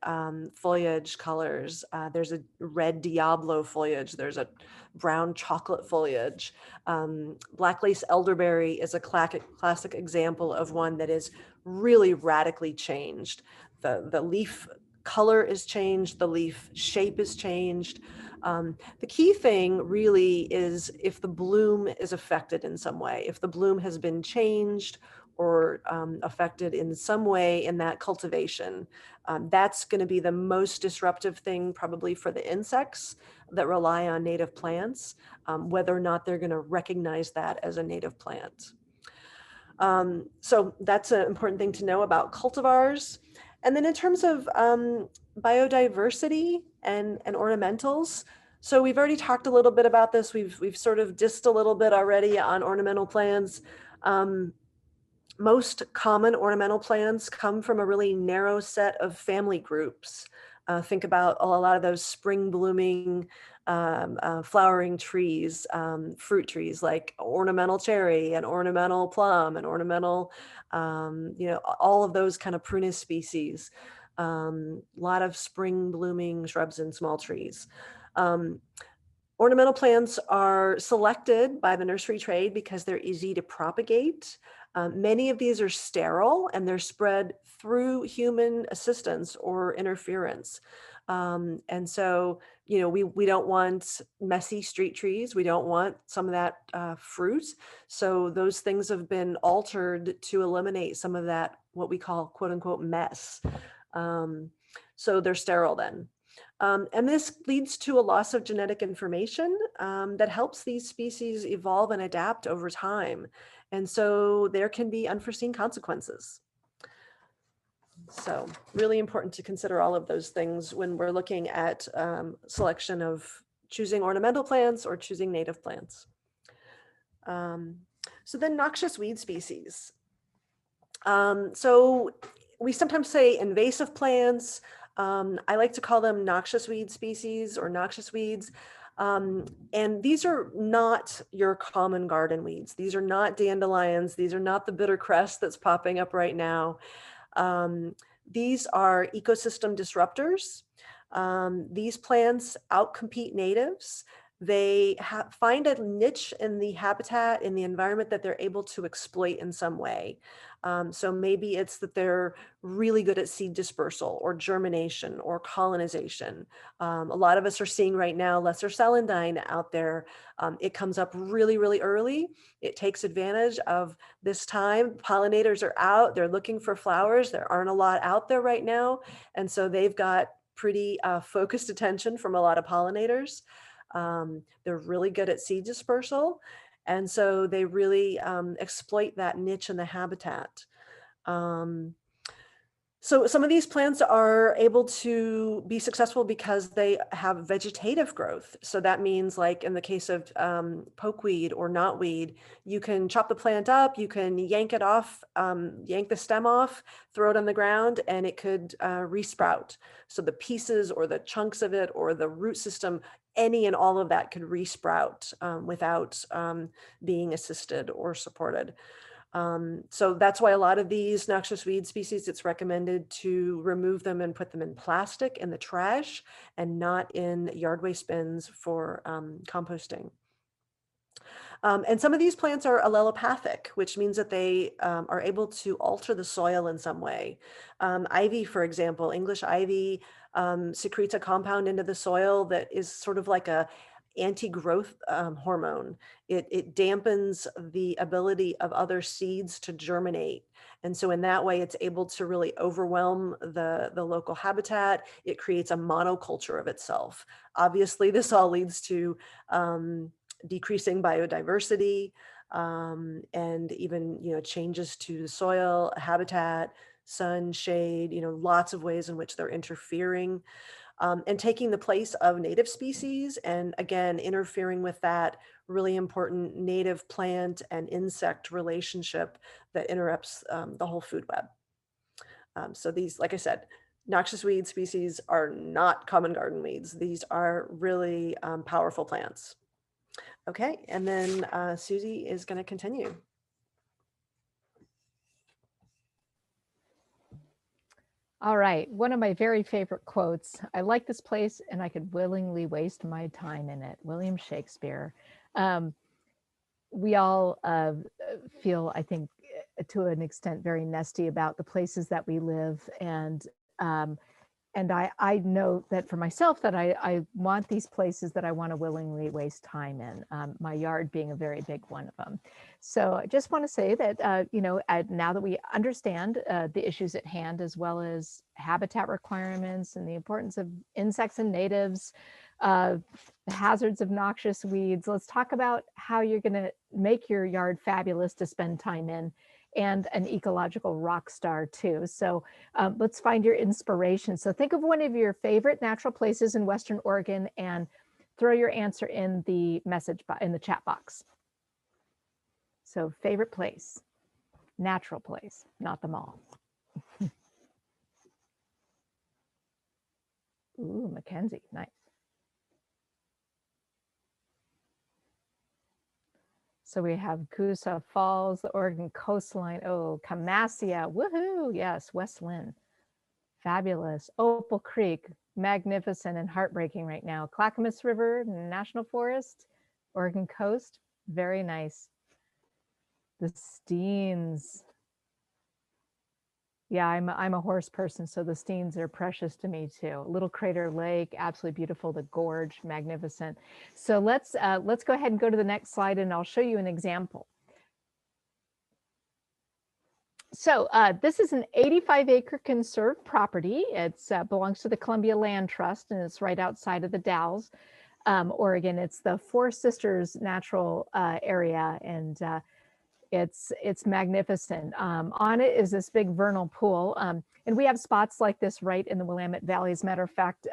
foliage colors. There's a red Diablo foliage. There's a brown chocolate foliage. Black lace elderberry is a classic example of one that is really radically changed. The leaf color is changed, the leaf shape is changed. The key thing really is if the bloom is affected in some way, if the bloom has been changed or affected in some way in that cultivation. That's going to be the most disruptive thing probably for the insects that rely on native plants, whether or not they're going to recognize that as a native plant. So that's an important thing to know about cultivars. And then in terms of biodiversity and ornamentals, so we've already talked a little bit about this. We've sort of dissed a little bit already on ornamental plants. Most common ornamental plants come from a really narrow set of family groups. Think about a lot of those spring blooming flowering trees, fruit trees like ornamental cherry and ornamental plum and ornamental, all of those kind of prunus species. A lot of spring blooming shrubs and small trees. Ornamental plants are selected by the nursery trade because they're easy to propagate. Many of these are sterile and they're spread through human assistance or interference. And so, we don't want messy street trees. We don't want some of that fruit. So those things have been altered to eliminate some of that, what we call quote unquote mess. So they're sterile then. And this leads to a loss of genetic information that helps these species evolve and adapt over time. And so there can be unforeseen consequences. So really important to consider all of those things when we're looking at selection of choosing ornamental plants or choosing native plants. So then noxious weed species. So we sometimes say invasive plants. I like to call them noxious weed species or noxious weeds. And these are not your common garden weeds. These are not dandelions. These are not the bittercress that's popping up right now. These are ecosystem disruptors. These plants outcompete natives. they find a niche in the habitat, in the environment that they're able to exploit in some way. So maybe it's that they're really good at seed dispersal or germination or colonization. A lot of us are seeing right now lesser celandine out there. It comes up really, really early. It takes advantage of this time. Pollinators are out, they're looking for flowers. There aren't a lot out there right now. And so they've got pretty focused attention from a lot of pollinators. They're really good at seed dispersal. And so they really exploit that niche in the habitat. So some of these plants are able to be successful because they have vegetative growth. So that means, like in the case of pokeweed or knotweed, you can chop the plant up, you can yank it off, yank the stem off, throw it on the ground, and it could resprout. So the pieces or the chunks of it or the root system, any and all of that could resprout without being assisted or supported. So that's why a lot of these noxious weed species, it's recommended to remove them and put them in plastic in the trash and not in yard waste bins for composting. And some of these plants are allelopathic, which means that they are able to alter the soil in some way. Ivy, for example, English ivy secretes a compound into the soil that is sort of like a anti-growth hormone. It dampens the ability of other seeds to germinate. And so in that way, it's able to really overwhelm the local habitat. It creates a monoculture of itself. Obviously, this all leads to decreasing biodiversity and even changes to the soil, habitat, sun, shade, lots of ways in which they're interfering. And taking the place of native species, and again, interfering with that really important native plant and insect relationship that interrupts the whole food web. So these, like I said, noxious weed species are not common garden weeds. These are really powerful plants. Okay, and then Susie is going to continue. All right, one of my very favorite quotes. I like this place and I could willingly waste my time in it. William Shakespeare. We all feel, I think, to an extent, very nesty about the places that we live. And I know that for myself that I want these places that I want to willingly waste time in, my yard being a very big one of them. So I just want to say that, now that we understand the issues at hand, as well as habitat requirements and the importance of insects and natives, the hazards of noxious weeds, let's talk about how you're going to make your yard fabulous to spend time in, and an ecological rock star too. So let's find your inspiration. So think of one of your favorite natural places in Western Oregon and throw your answer in the in the chat box. So favorite place, natural place, not them all. Ooh, Mackenzie, nice. So we have Coosa Falls, the Oregon coastline. Oh, Camassia, woohoo, yes, West Lynn, fabulous. Opal Creek, magnificent and heartbreaking right now. Clackamas River National Forest, Oregon coast, very nice. The Steens. Yeah, I'm a horse person, so the Steens are precious to me too. Little Crater Lake, absolutely beautiful. The gorge, magnificent. So let's go ahead and go to the next slide, and I'll show you an example. So this is an 85-acre conserved property. It belongs to the Columbia Land Trust, and it's right outside of the Dalles, Oregon. It's the Four Sisters Natural Area, and it's magnificent. On it is this big vernal pool. And we have spots like this right in the Willamette Valley. As a matter of fact,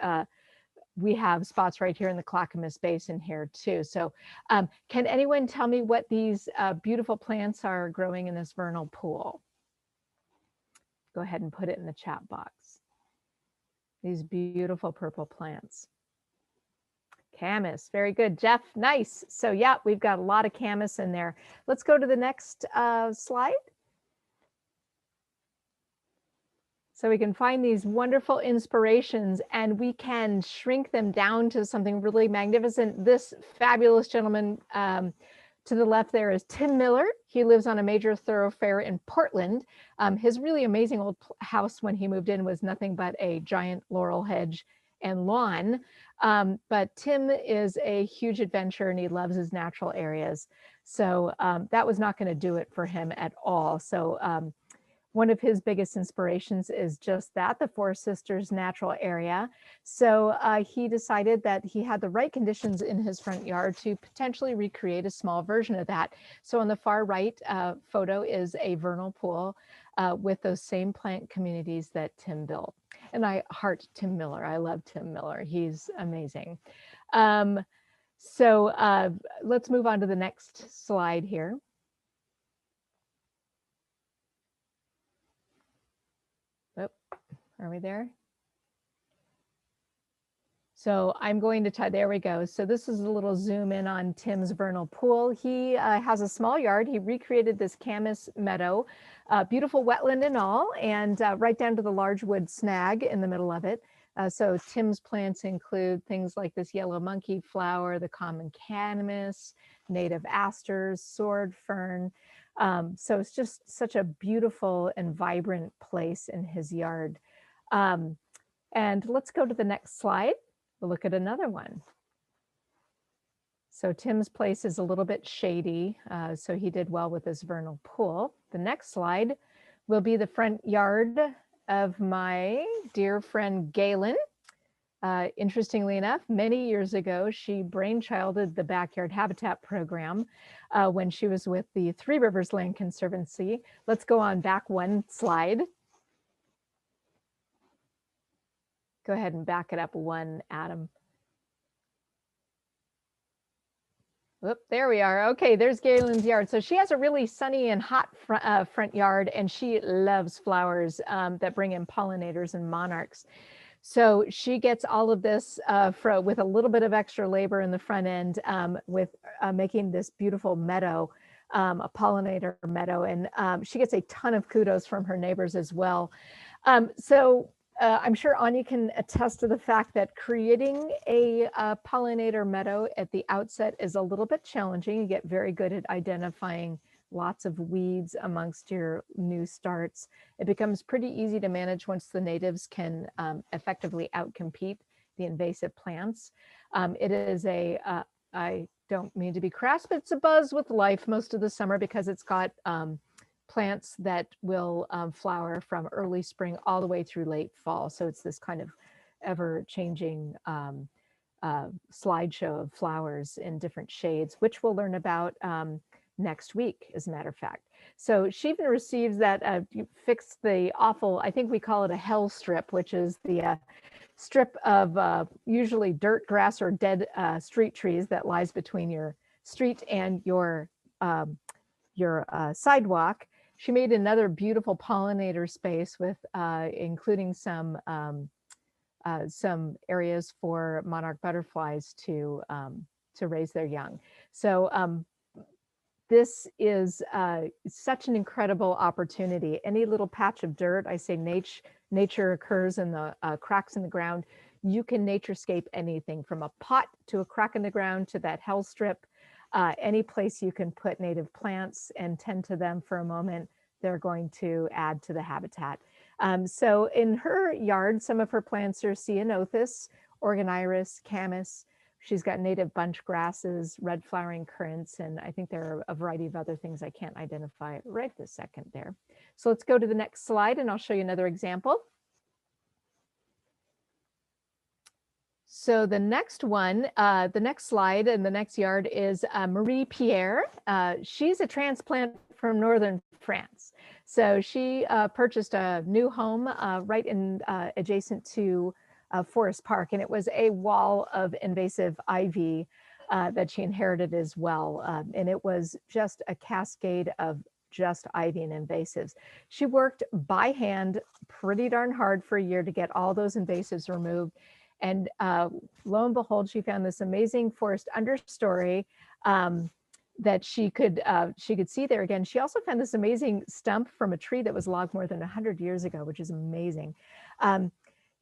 we have spots right here in the Clackamas Basin here too. So can anyone tell me what these beautiful plants are growing in this vernal pool? Go ahead and put it in the chat box. These beautiful purple plants. Camas, very good. Jeff, nice. So yeah, we've got a lot of camas in there. Let's go to the next slide. So we can find these wonderful inspirations and we can shrink them down to something really magnificent. This fabulous gentleman to the left there is Tim Miller. He lives on a major thoroughfare in Portland. His really amazing old house when he moved in was nothing but a giant laurel hedge and lawn. But Tim is a huge adventurer and he loves his natural areas. So that was not going to do it for him at all. So one of his biggest inspirations is just that, the Four Sisters natural area. So he decided that he had the right conditions in his front yard to potentially recreate a small version of that. So on the far right photo is a vernal pool with those same plant communities that Tim built. And I heart Tim Miller. I love Tim Miller. He's amazing. So let's move on to the next slide here. Are we there? So I'm going to there we go. So this is a little zoom in on Tim's vernal pool. He has a small yard. He recreated this camas meadow, beautiful wetland and all, and right down to the large wood snag in the middle of it. So Tim's plants include things like this yellow monkey flower, the common calamus, native asters, sword fern. So it's just such a beautiful and vibrant place in his yard. And let's go to the next slide. We'll look at another one. So Tim's place is a little bit shady, so he did well with his vernal pool. The next slide will be the front yard of my dear friend Galen. Interestingly enough, many years ago, she brainchilded the Backyard Habitat Program when she was with the Three Rivers Land Conservancy. Let's go on back one slide. Go ahead and back it up one, Adam. Whoop, there we are. Okay, there's Galen's yard. So she has a really sunny and hot front yard, and she loves flowers that bring in pollinators and monarchs. So she gets all of this with a little bit of extra labor in the front end with making this beautiful meadow, a pollinator meadow. And she gets a ton of kudos from her neighbors as well. I'm sure Anya can attest to the fact that creating a pollinator meadow at the outset is a little bit challenging. You get very good at identifying lots of weeds amongst your new starts. It becomes pretty easy to manage once the natives can effectively outcompete the invasive plants. It is I don't mean to be crass, but it's a buzz with life most of the summer because it's got plants that will flower from early spring all the way through late fall. So it's this kind of ever-changing slideshow of flowers in different shades, which we'll learn about next week, as a matter of fact. So she even receives that, you fix the awful, I think we call it a hell strip, which is the strip of usually dirt, grass, or dead street trees that lies between your street and your sidewalk. She made another beautiful pollinator space with including some areas for monarch butterflies to raise their young. So this is such an incredible opportunity. Any little patch of dirt, I say nature occurs in the cracks in the ground. You can naturescape anything from a pot to a crack in the ground to that hell strip. Any place you can put native plants and tend to them for a moment, they're going to add to the habitat. So in her yard, some of her plants are ceanothus, orgoniris, camas. She's got native bunch grasses, red flowering currants, and I think there are a variety of other things I can't identify right this second there. So let's go to the next slide and I'll show you another example. So the next one, the next slide in the next yard is Marie Pierre. She's a transplant from northern France. So she purchased a new home right in adjacent to Forest Park, and it was a wall of invasive ivy that she inherited as well. And it was just a cascade of just ivy and invasives. She worked by hand pretty darn hard for a year to get all those invasives removed. And lo and behold, she found this amazing forest understory that she could see there again. She also found this amazing stump from a tree that was logged more than 100 years ago, which is amazing.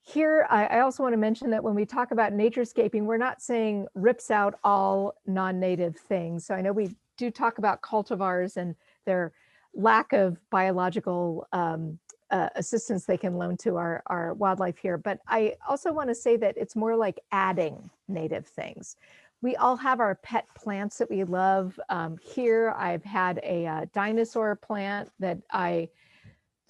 Here, I also want to mention that when we talk about naturescaping, we're not saying rips out all non-native things. So I know we do talk about cultivars and their lack of biological assistance they can loan to our wildlife here. But I also want to say that it's more like adding native things. We all have our pet plants that we love. Here, I've had a dinosaur plant that I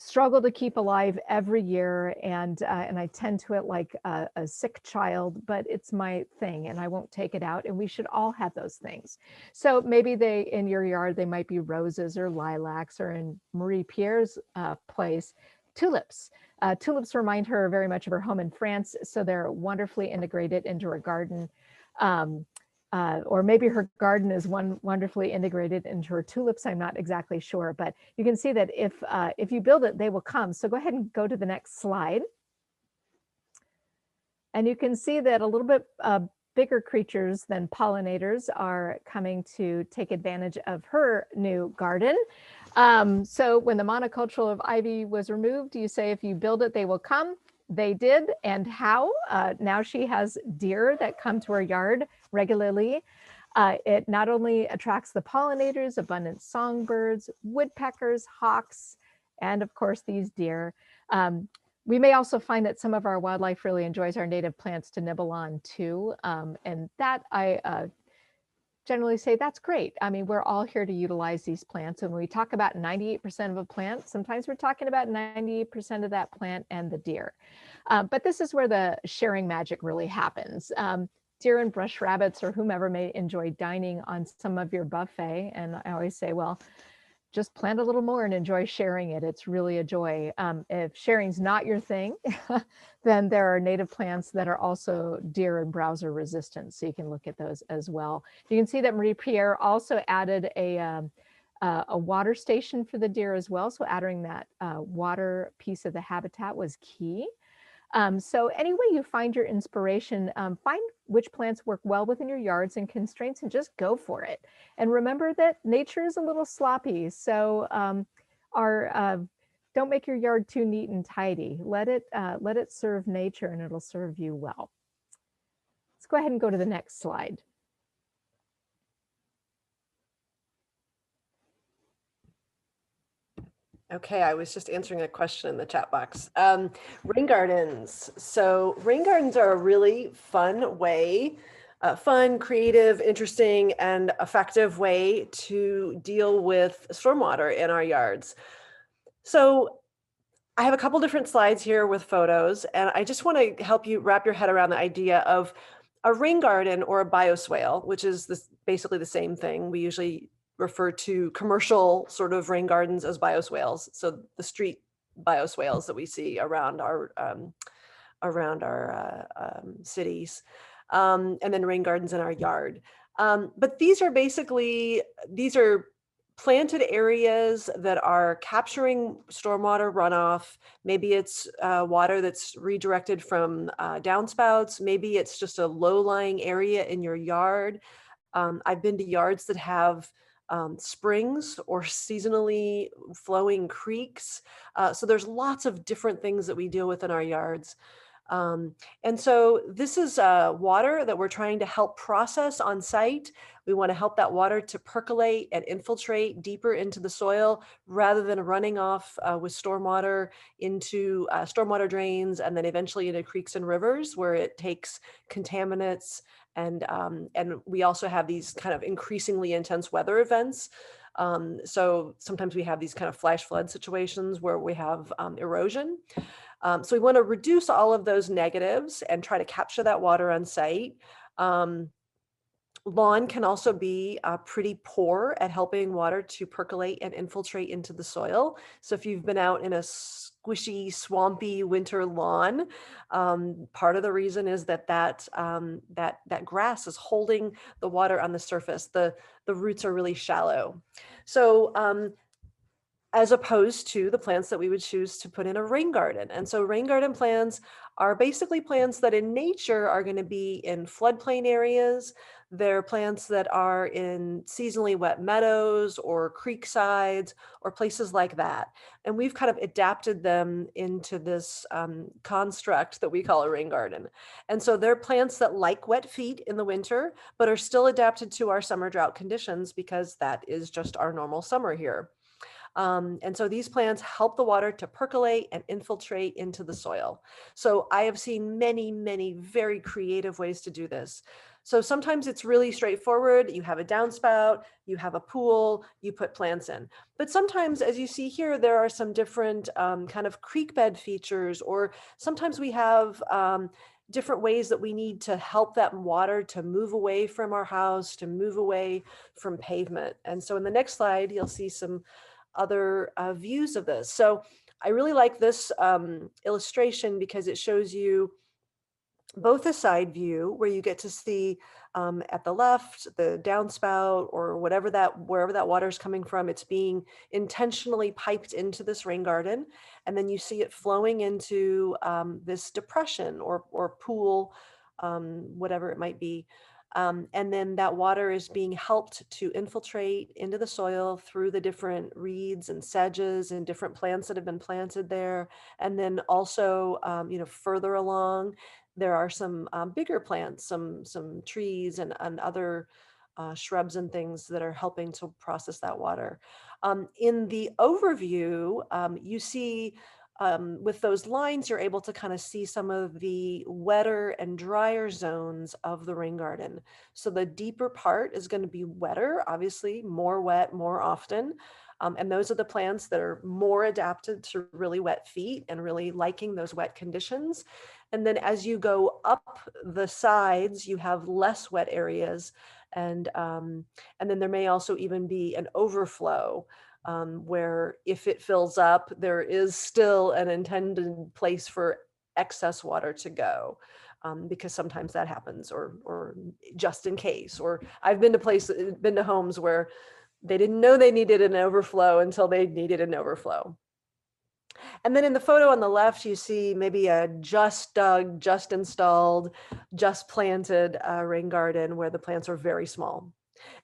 struggle to keep alive every year, and I tend to it like a sick child, but it's my thing and I won't take it out, and we should all have those things. So maybe in your yard, they might be roses or lilacs, or in Marie Pierre's place, tulips. Tulips remind her very much of her home in France, so they're wonderfully integrated into her garden. Or maybe her garden is wonderfully integrated into her tulips. I'm not exactly sure, but you can see that if you build it, they will come. So go ahead and go to the next slide. And you can see that a little bit bigger creatures than pollinators are coming to take advantage of her new garden. So when the monoculture of ivy was removed, you say, if you build it, they will come. They did. And how? Now she has deer that come to her yard regularly. It not only attracts the pollinators, abundant songbirds, woodpeckers, hawks, and of course these deer. We may also find that some of our wildlife really enjoys our native plants to nibble on too. And that I generally say that's great. I mean, we're all here to utilize these plants. And when we talk about 98% of a plant, sometimes we're talking about 98% of that plant and the deer. But this is where the sharing magic really happens. Deer and brush rabbits or whomever may enjoy dining on some of your buffet. And I always say, well, just plant a little more and enjoy sharing it. It's really a joy. If sharing's not your thing, then there are native plants that are also deer and browser resistant. So you can look at those as well. You can see that Marie Pierre also added a water station for the deer as well. So adding that water piece of the habitat was key. So any way you find your inspiration, find which plants work well within your yards and constraints and just go for it. And remember that nature is a little sloppy. So don't make your yard too neat and tidy. Let it serve nature and it'll serve you well. Let's go ahead and go to the next slide. Okay, I was just answering a question in the chat box. Rain gardens. So rain gardens are a really fun way, fun, creative, interesting, and effective way to deal with stormwater in our yards. So I have a couple different slides here with photos, and I just want to help you wrap your head around the idea of a rain garden or a bioswale, which is basically the same thing. We usually refer to commercial sort of rain gardens as bioswales. So the street bioswales that we see around our cities, and then rain gardens in our yard. But these are planted areas that are capturing stormwater runoff. Maybe it's water that's redirected from downspouts. Maybe it's just a low-lying area in your yard. I've been to yards that have springs or seasonally flowing creeks. So there's lots of different things that we deal with in our yards. And so this is water that we're trying to help process on site. We want to help that water to percolate and infiltrate deeper into the soil rather than running off with stormwater into stormwater drains and then eventually into creeks and rivers where it takes contaminants. And we also have these kind of increasingly intense weather events. So sometimes we have these kind of flash flood situations where we have erosion. So we want to reduce all of those negatives and try to capture that water on site. Lawn can also be pretty poor at helping water to percolate and infiltrate into the soil. So if you've been out in a squishy, swampy winter lawn, part of the reason is that grass is holding the water on the surface. The roots are really shallow. So as opposed to the plants that we would choose to put in a rain garden. And so rain garden plants are basically plants that in nature are going to be in floodplain areas. They're plants that are in seasonally wet meadows or creek sides or places like that. And we've kind of adapted them into this construct that we call a rain garden. And so they're plants that like wet feet in the winter, but are still adapted to our summer drought conditions because that is just our normal summer here. And so these plants help the water to percolate and infiltrate into the soil. So I have seen many, many very creative ways to do this. So sometimes it's really straightforward. You have a downspout, you have a pool, you put plants in. But sometimes, as you see here, there are some different kind of creek bed features, or sometimes we have different ways that we need to help that water to move away from our house, to move away from pavement. And so in the next slide, you'll see some other views of this. So I really like this illustration because it shows you both a side view where you get to see at the left the downspout or wherever that water is coming from. It's being intentionally piped into this rain garden, and then you see it flowing into this depression or pool, whatever it might be. And then that water is being helped to infiltrate into the soil through the different reeds and sedges and different plants that have been planted there. And then also, further along, there are some bigger plants, some trees and other shrubs and things that are helping to process that water. In the overview, you see with those lines, you're able to kind of see some of the wetter and drier zones of the rain garden. So the deeper part is going to be wetter, obviously more wet more often. And those are the plants that are more adapted to really wet feet and really liking those wet conditions. And then as you go up the sides, you have less wet areas. And then there may also even be an overflow where if it fills up, there is still an intended place for excess water to go. Because sometimes that happens, or just in case. Or I've been to homes where they didn't know they needed an overflow until they needed an overflow. And then in the photo on the left, you see maybe a just dug, just installed, just planted rain garden where the plants are very small.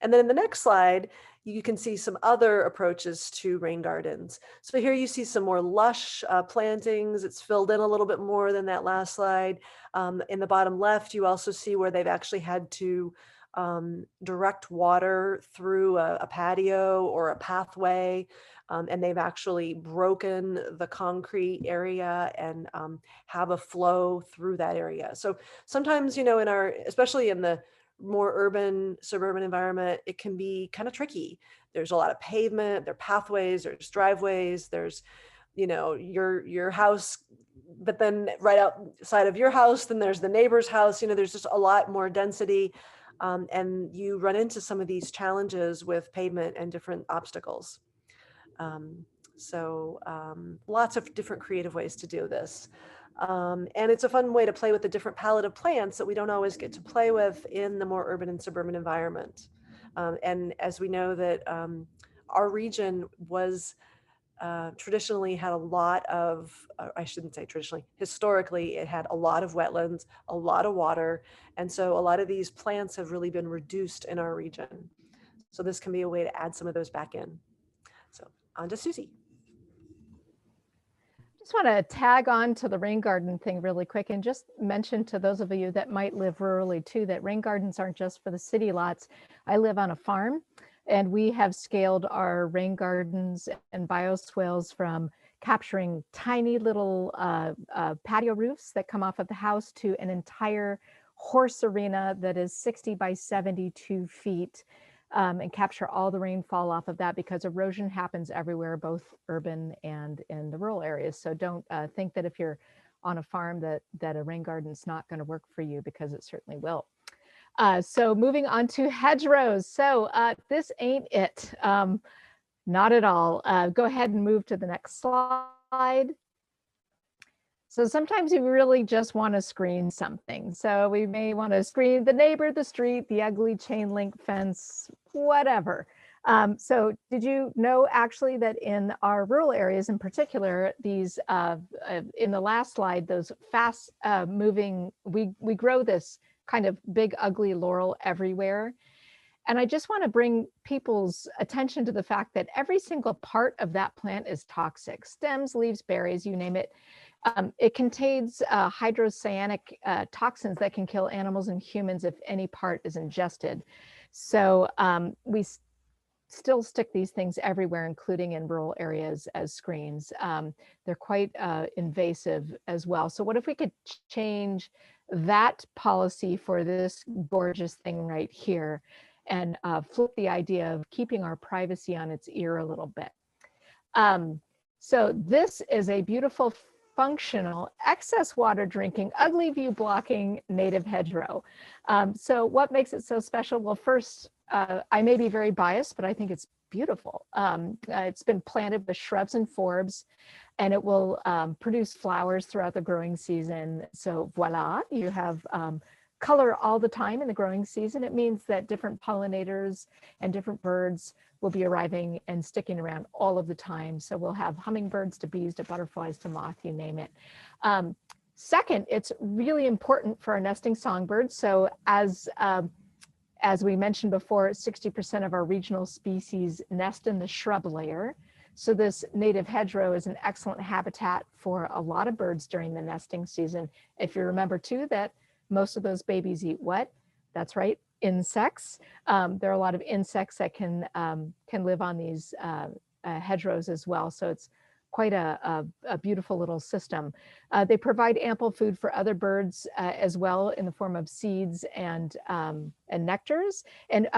And then in the next slide, you can see some other approaches to rain gardens. So here you see some more lush plantings. It's filled in a little bit more than that last slide. In the bottom left, you also see where they've actually had to direct water through a patio or a pathway. And they've actually broken the concrete area and have a flow through that area. So sometimes, especially in the more urban, suburban environment, it can be kind of tricky. There's a lot of pavement, there are pathways, there's driveways, there's, your house, but then right outside of your house, then there's the neighbor's house, there's just a lot more density. And you run into some of these challenges with pavement and different obstacles. Lots of different creative ways to do this. And it's a fun way to play with the different palette of plants that we don't always get to play with in the more urban and suburban environment. And as we know that our region was traditionally had a lot of, I shouldn't say traditionally, historically, it had a lot of wetlands, a lot of water. And so a lot of these plants have really been reduced in our region. So this can be a way to add some of those back in. So on to Susie. Just want to tag on to the rain garden thing really quick and just mention to those of you that might live rurally too, that rain gardens aren't just for the city lots. I live on a farm and we have scaled our rain gardens and bioswales from capturing tiny little patio roofs that come off of the house to an entire horse arena that is 60 by 72 feet. And capture all the rainfall off of that, because erosion happens everywhere, both urban and in the rural areas. So don't think that if you're on a farm that a rain garden is not going to work for you, because it certainly will. So moving on to hedgerows. So this ain't it. Not at all. Go ahead and move to the next slide. So sometimes you really just want to screen something. So we may want to screen the neighbor, the street, the ugly chain link fence, whatever. So did you know actually that in our rural areas in particular, these in the last slide, those fast moving, we grow this kind of big, ugly laurel everywhere. And I just want to bring people's attention to the fact that every single part of that plant is toxic. Stems, leaves, berries, you name it. It contains hydrocyanic toxins that can kill animals and humans if any part is ingested. So we still stick these things everywhere, including in rural areas as screens. They're quite invasive as well. So what if we could change that policy for this gorgeous thing right here and flip the idea of keeping our privacy on its ear a little bit? So this is a beautiful, functional, excess water drinking, ugly view blocking native hedgerow. So what makes it so special? Well, first, I may be very biased, but I think it's beautiful. It's been planted with shrubs and forbs, and it will produce flowers throughout the growing season. So voila, you have color all the time in the growing season. It means that different pollinators and different birds will be arriving and sticking around all of the time. So we'll have hummingbirds to bees to butterflies to moth, you name it. Second, it's really important for our nesting songbirds. So as we mentioned before, 60% of our regional species nest in the shrub layer. So this native hedgerow is an excellent habitat for a lot of birds during the nesting season. If you remember too that most of those babies eat what? That's right, insects. There are a lot of insects that can live on these hedgerows as well. So it's quite a beautiful little system. They provide ample food for other birds as well in the form of seeds and nectars. And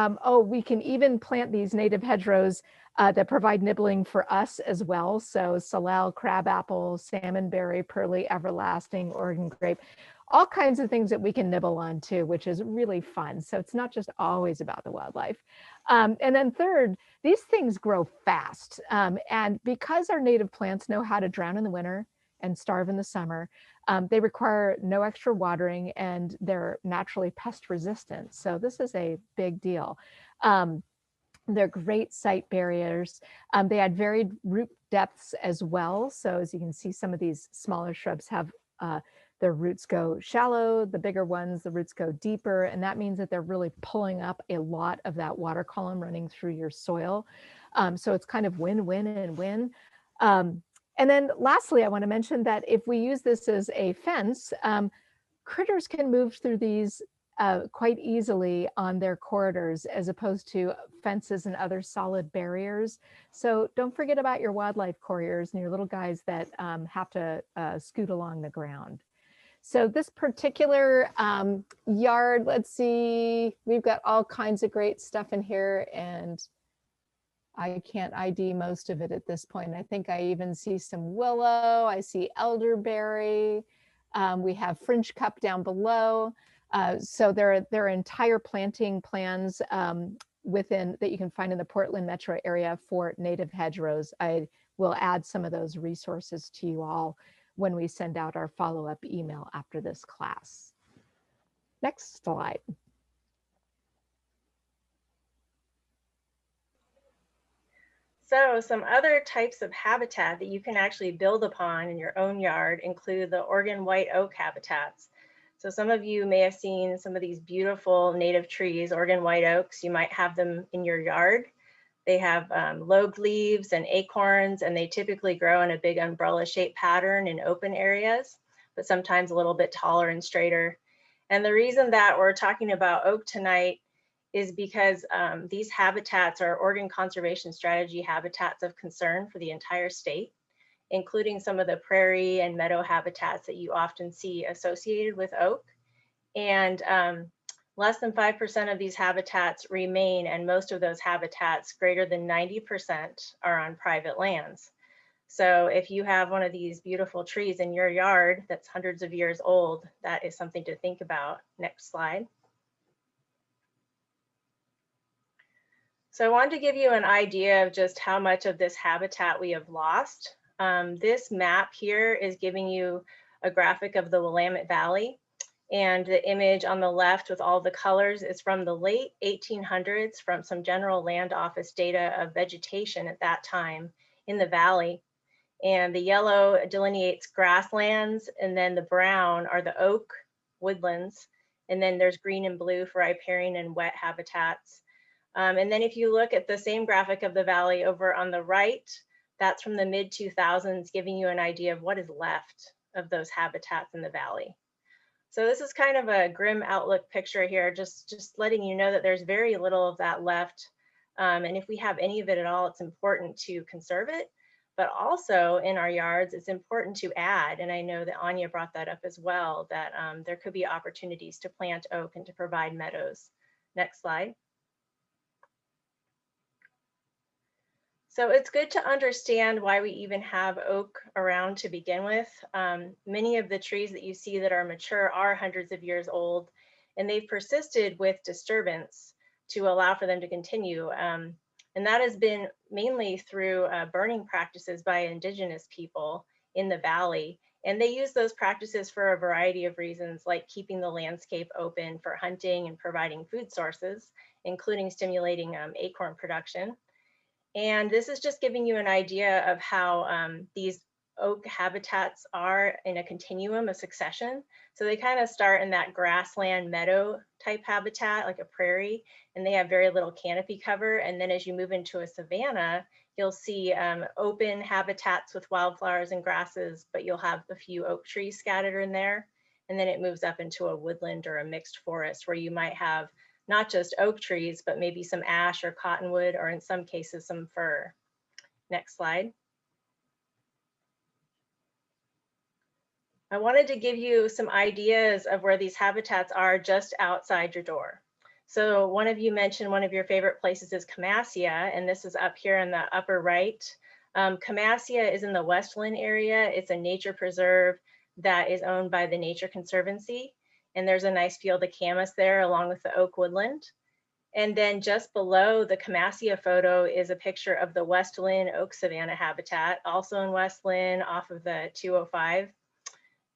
we can even plant these native hedgerows that provide nibbling for us as well. So salal, crabapple, salmonberry, pearly, everlasting, Oregon grape, all kinds of things that we can nibble on too, which is really fun. So it's not just always about the wildlife. And then third, these things grow fast. And because our native plants know how to drown in the winter and starve in the summer, they require no extra watering and they're naturally pest resistant. So this is a big deal. They're great site barriers. They add varied root depths as well. So as you can see, some of these smaller shrubs have their roots go shallow, the bigger ones, the roots go deeper, and that means that they're really pulling up a lot of that water column running through your soil. So it's kind of win, win, and win. And then lastly, I want to mention that if we use this as a fence, critters can move through these quite easily on their corridors as opposed to fences and other solid barriers. So don't forget about your wildlife couriers and your little guys that have to scoot along the ground. So this particular yard, let's see, we've got all kinds of great stuff in here and I can't ID most of it at this point. I think I even see some willow, I see elderberry, we have fringe cup down below. So there are entire planting plans within that you can find in the Portland metro area for native hedgerows. I will add some of those resources to you all when we send out our follow-up email after this class. Next slide. So some other types of habitat that you can actually build upon in your own yard include the Oregon white oak habitats. So some of you may have seen some of these beautiful native trees, Oregon white oaks. You might have them in your yard. They have lobed leaves and acorns, and they typically grow in a big umbrella-shaped pattern in open areas, but sometimes a little bit taller and straighter. And the reason that we're talking about oak tonight is because these habitats are Oregon Conservation Strategy habitats of concern for the entire state, including some of the prairie and meadow habitats that you often see associated with oak. And less than 5% of these habitats remain, and most of those habitats, greater than 90%, are on private lands. So if you have one of these beautiful trees in your yard that's hundreds of years old, that is something to think about. Next slide. So I wanted to give you an idea of just how much of this habitat we have lost. This map here is giving you a graphic of the Willamette Valley. And the image on the left with all the colors is from the late 1800s from some General Land Office data of vegetation at that time in the valley. And the yellow delineates grasslands, and then the brown are the oak woodlands, And then there's green and blue for riparian and wet habitats. And then if you look at the same graphic of the valley over on the right, that's from the mid 2000s, giving you an idea of what is left of those habitats in the valley. So this is kind of a grim outlook picture here, just letting you know that there's very little of that left. And if we have any of it at all, it's important to conserve it. But also in our yards, it's important to add, and I know that Anya brought that up as well, that there could be opportunities to plant oak and to provide meadows. Next slide. So it's good to understand why we even have oak around to begin with. Many of the trees that you see that are mature are hundreds of years old, and they've persisted with disturbance to allow for them to continue. And that has been mainly through burning practices by indigenous people in the valley. And they use those practices for a variety of reasons, like keeping the landscape open for hunting and providing food sources, including stimulating acorn production. And this is just giving you an idea of how these oak habitats are in a continuum of succession. So they kind of start in that grassland meadow type habitat, like a prairie, and they have very little canopy cover. And then as you move into a savanna, you'll see open habitats with wildflowers and grasses, but you'll have a few oak trees scattered in there. And then it moves up into a woodland or a mixed forest where you might have not just oak trees, but maybe some ash or cottonwood, or in some cases, some fir. Next slide. I wanted to give you some ideas of where these habitats are just outside your door. So one of you mentioned one of your favorite places is Camassia, and this is up here in the upper right. Camassia is in the Westland area. It's a nature preserve that is owned by the Nature Conservancy. And there's a nice field of camas there along with the oak woodland. And then just below the Camassia photo is a picture of the Westland oak savanna habitat, also in Westland off of the 205.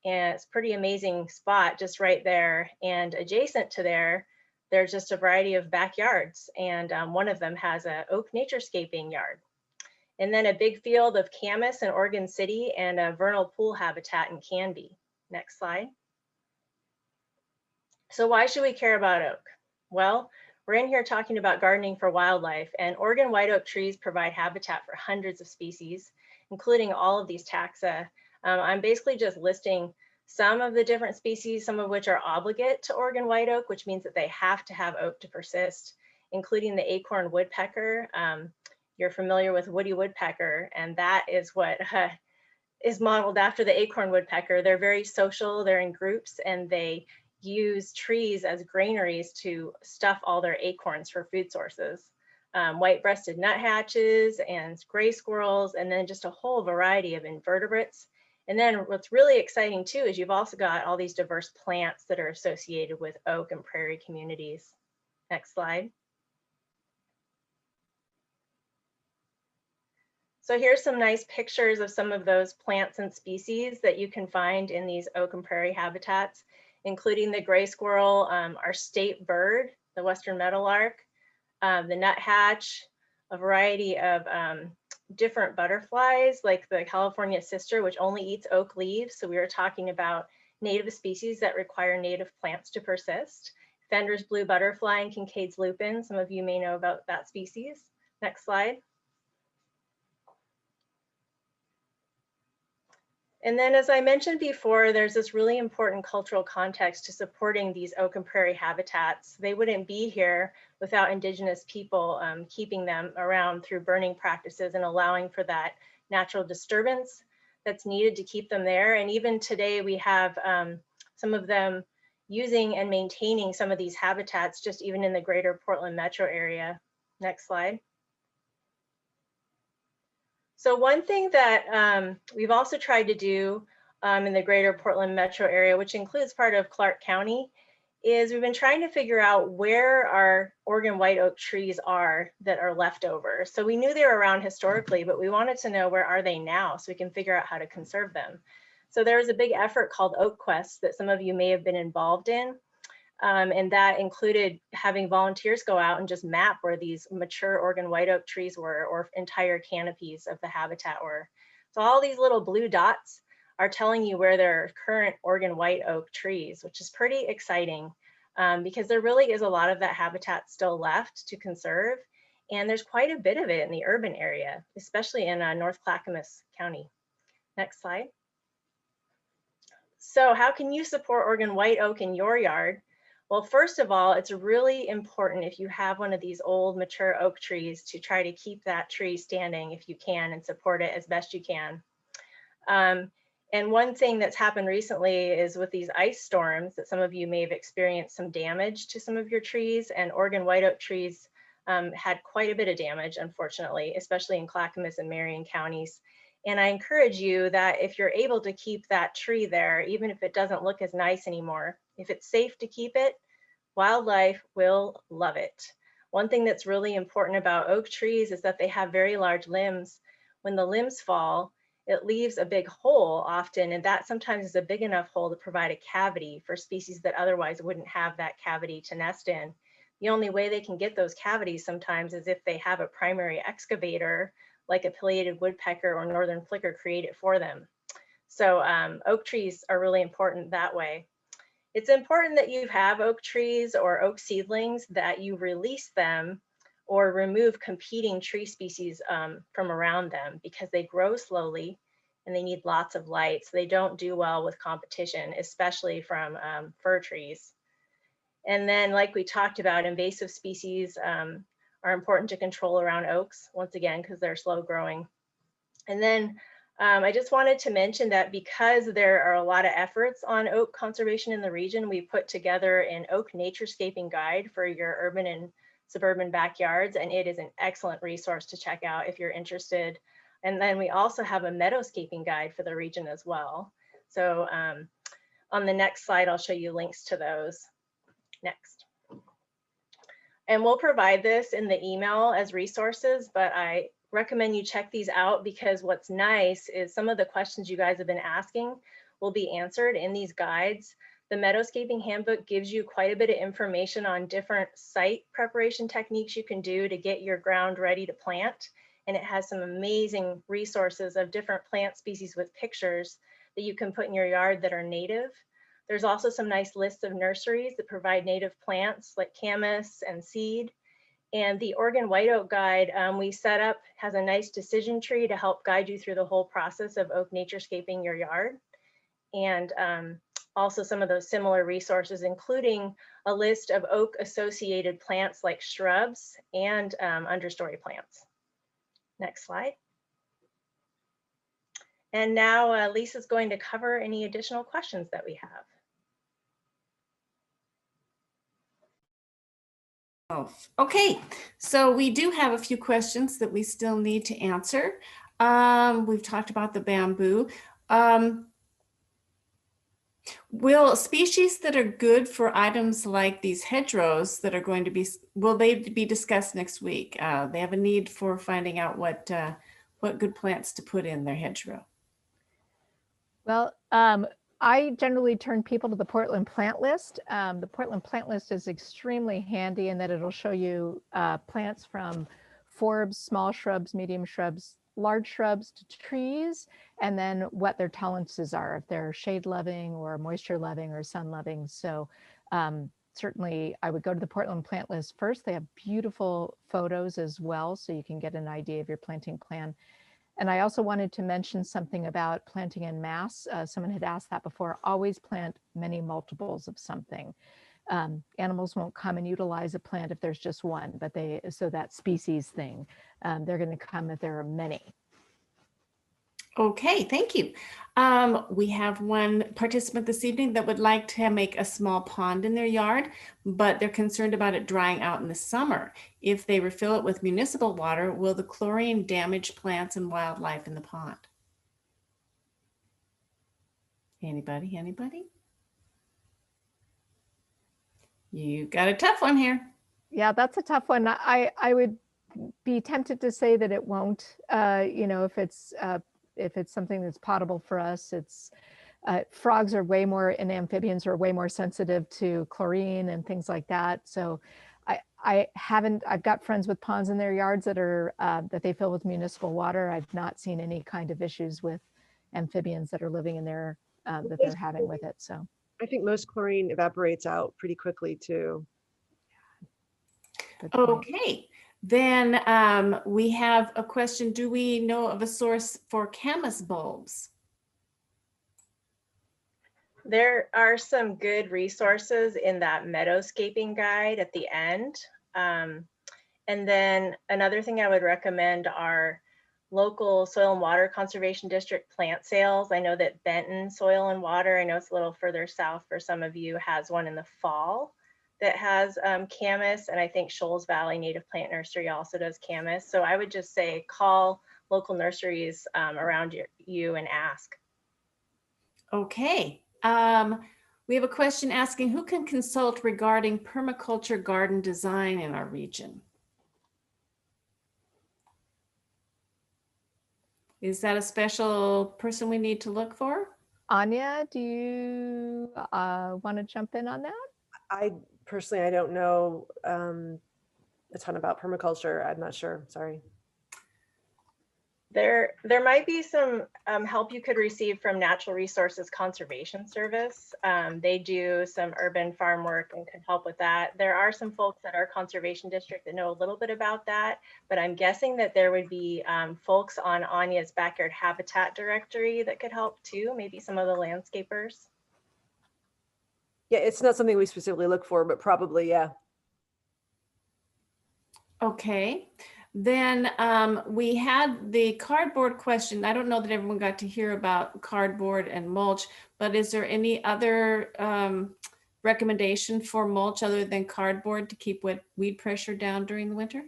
And it's a pretty amazing spot just right there. And adjacent to there, there's just a variety of backyards. And one of them has an oak naturescaping yard. And then a big field of camas in Oregon City and a vernal pool habitat in Canby. Next slide. So why should we care about oak? Well, we're in here talking about gardening for wildlife, and Oregon white oak trees provide habitat for hundreds of species, including all of these taxa. I'm basically just listing some of the different species, some of which are obligate to Oregon white oak, which means that they have to have oak to persist, including the acorn woodpecker. You're familiar with woody woodpecker, and that is what is modeled after the acorn woodpecker. They're very social, they're in groups, and they use trees as granaries to stuff all their acorns for food sources. White-breasted nuthatches and gray squirrels, and then just a whole variety of invertebrates. And then what's really exciting too is you've also got all these diverse plants that are associated with oak and prairie communities. Next slide. So here's some nice pictures of some of those plants and species that you can find in these oak and prairie habitats, including the gray squirrel, our state bird, the western meadowlark, the nuthatch, a variety of different butterflies like the California sister, which only eats oak leaves. So we were talking about native species that require native plants to persist. Fender's blue butterfly and Kincaid's lupin, some of you may know about that species. Next slide. And then, as I mentioned before, there's this really important cultural context to supporting these oak and prairie habitats. They wouldn't be here without Indigenous people keeping them around through burning practices and allowing for that natural disturbance that's needed to keep them there. And even today, we have some of them using and maintaining some of these habitats just even in the greater Portland metro area. Next slide. So one thing that we've also tried to do in the greater Portland metro area, which includes part of Clark County, is we've been trying to figure out where our Oregon white oak trees are that are left over. So we knew they were around historically, but we wanted to know where are they now so we can figure out how to conserve them. So there was a big effort called Oak Quest that some of you may have been involved in. And that included having volunteers go out and just map where these mature Oregon white oak trees were, or entire canopies of the habitat were. So all these little blue dots are telling you where there are current Oregon white oak trees, which is pretty exciting. because there really is a lot of that habitat still left to conserve. And there's quite a bit of it in the urban area, especially in North Clackamas County. Next slide. So how can you support Oregon white oak in your yard? Well, first of all, it's really important if you have one of these old mature oak trees to try to keep that tree standing if you can and support it as best you can. And one thing that's happened recently is with these ice storms that some of you may have experienced some damage to some of your trees, and Oregon white oak trees had quite a bit of damage, unfortunately, especially in Clackamas and Marion counties. And I encourage you that if you're able to keep that tree there, even if it doesn't look as nice anymore, if it's safe to keep it, wildlife will love it. One thing that's really important about oak trees is that they have very large limbs. When the limbs fall, it leaves a big hole often, and that sometimes is a big enough hole to provide a cavity for species that otherwise wouldn't have that cavity to nest in. The only way they can get those cavities sometimes is if they have a primary excavator, like a pileated woodpecker or northern flicker, create it for them. So oak trees are really important that way. It's important that you have oak trees or oak seedlings, that you release them or remove competing tree species from around them, because they grow slowly and they need lots of light. So they don't do well with competition, especially from fir trees. And then, like we talked about, invasive species are important to control around oaks, once again, because they're slow growing. And then I just wanted to mention that because there are a lot of efforts on oak conservation in the region, we put together an oak naturescaping guide for your urban and suburban backyards, and it is an excellent resource to check out if you're interested. And then we also have a meadowscaping guide for the region as well. So on the next slide, I'll show you links to those. Next. And we'll provide this in the email as resources, but I recommend you check these out, because what's nice is some of the questions you guys have been asking will be answered in these guides. The Meadowscaping Handbook gives you quite a bit of information on different site preparation techniques you can do to get your ground ready to plant. And it has some amazing resources of different plant species with pictures that you can put in your yard that are native. There's also some nice lists of nurseries that provide native plants like camas and seed. And the Oregon White Oak Guide we set up has a nice decision tree to help guide you through the whole process of oak naturescaping your yard. And also some of those similar resources, including a list of oak associated plants like shrubs and understory plants. Next slide. And now Lisa's going to cover any additional questions that we have. Okay, so we do have a few questions that we still need to answer. We've talked about the bamboo. Will species that are good for items like these hedgerows that are going to be, will they be discussed next week? They have a need for finding out what good plants to put in their hedgerow. Well, I generally turn people to the Portland plant list. The Portland plant list is extremely handy in that it'll show you plants from forbs, small shrubs, medium shrubs, large shrubs to trees, and then what their tolerances are, if they're shade loving or moisture loving or sun loving. So certainly I would go to the Portland plant list first. They have beautiful photos as well, so you can get an idea of your planting plan. And I also wanted to mention something about planting en masse. Someone had asked that before. Always plant many multiples of something. Animals won't come and utilize a plant if there's just one, but so that species thing, they're going to come if there are many. Okay, thank you. We have one participant this evening that would like to make a small pond in their yard, but they're concerned about it drying out in the summer. If they refill it with municipal water, will the chlorine damage plants and wildlife in the pond? Anybody? You got a tough one here. Yeah, that's a tough one. I would be tempted to say that it won't, if it's something that's potable for us. It's frogs are way more, and amphibians are way more sensitive to chlorine and things like that. So I've got friends with ponds in their yards that they fill with municipal water. I've not seen any kind of issues with amphibians that are living in there that they're having with it. So I think most chlorine evaporates out pretty quickly too. Good point. Okay, then we have a question. Do we know of a source for camas bulbs? There are some good resources in that meadowscaping guide at the end. And then another thing I would recommend are local soil and water conservation district plant sales. I know that Benton Soil and Water, I know it's a little further south for some of you, has one in the fall that has camas, and I think Shoals Valley Native Plant Nursery also does camas. So I would just say call local nurseries around you and ask. Okay, we have a question asking who can consult regarding permaculture garden design in our region? Is that a special person we need to look for? Anya, do you want to jump in on that? I personally, I don't know a ton about permaculture. I'm not sure. Sorry. There might be some help you could receive from Natural Resources Conservation Service. They do some urban farm work and can help with that. There are some folks at our conservation district that know a little bit about that, but I'm guessing that there would be folks on Anya's backyard habitat directory that could help too, maybe some of the landscapers. Yeah, it's not something we specifically look for, but probably, yeah. Okay, then we had the cardboard question. I don't know that everyone got to hear about cardboard and mulch, but is there any other recommendation for mulch other than cardboard to keep weed pressure down during the winter?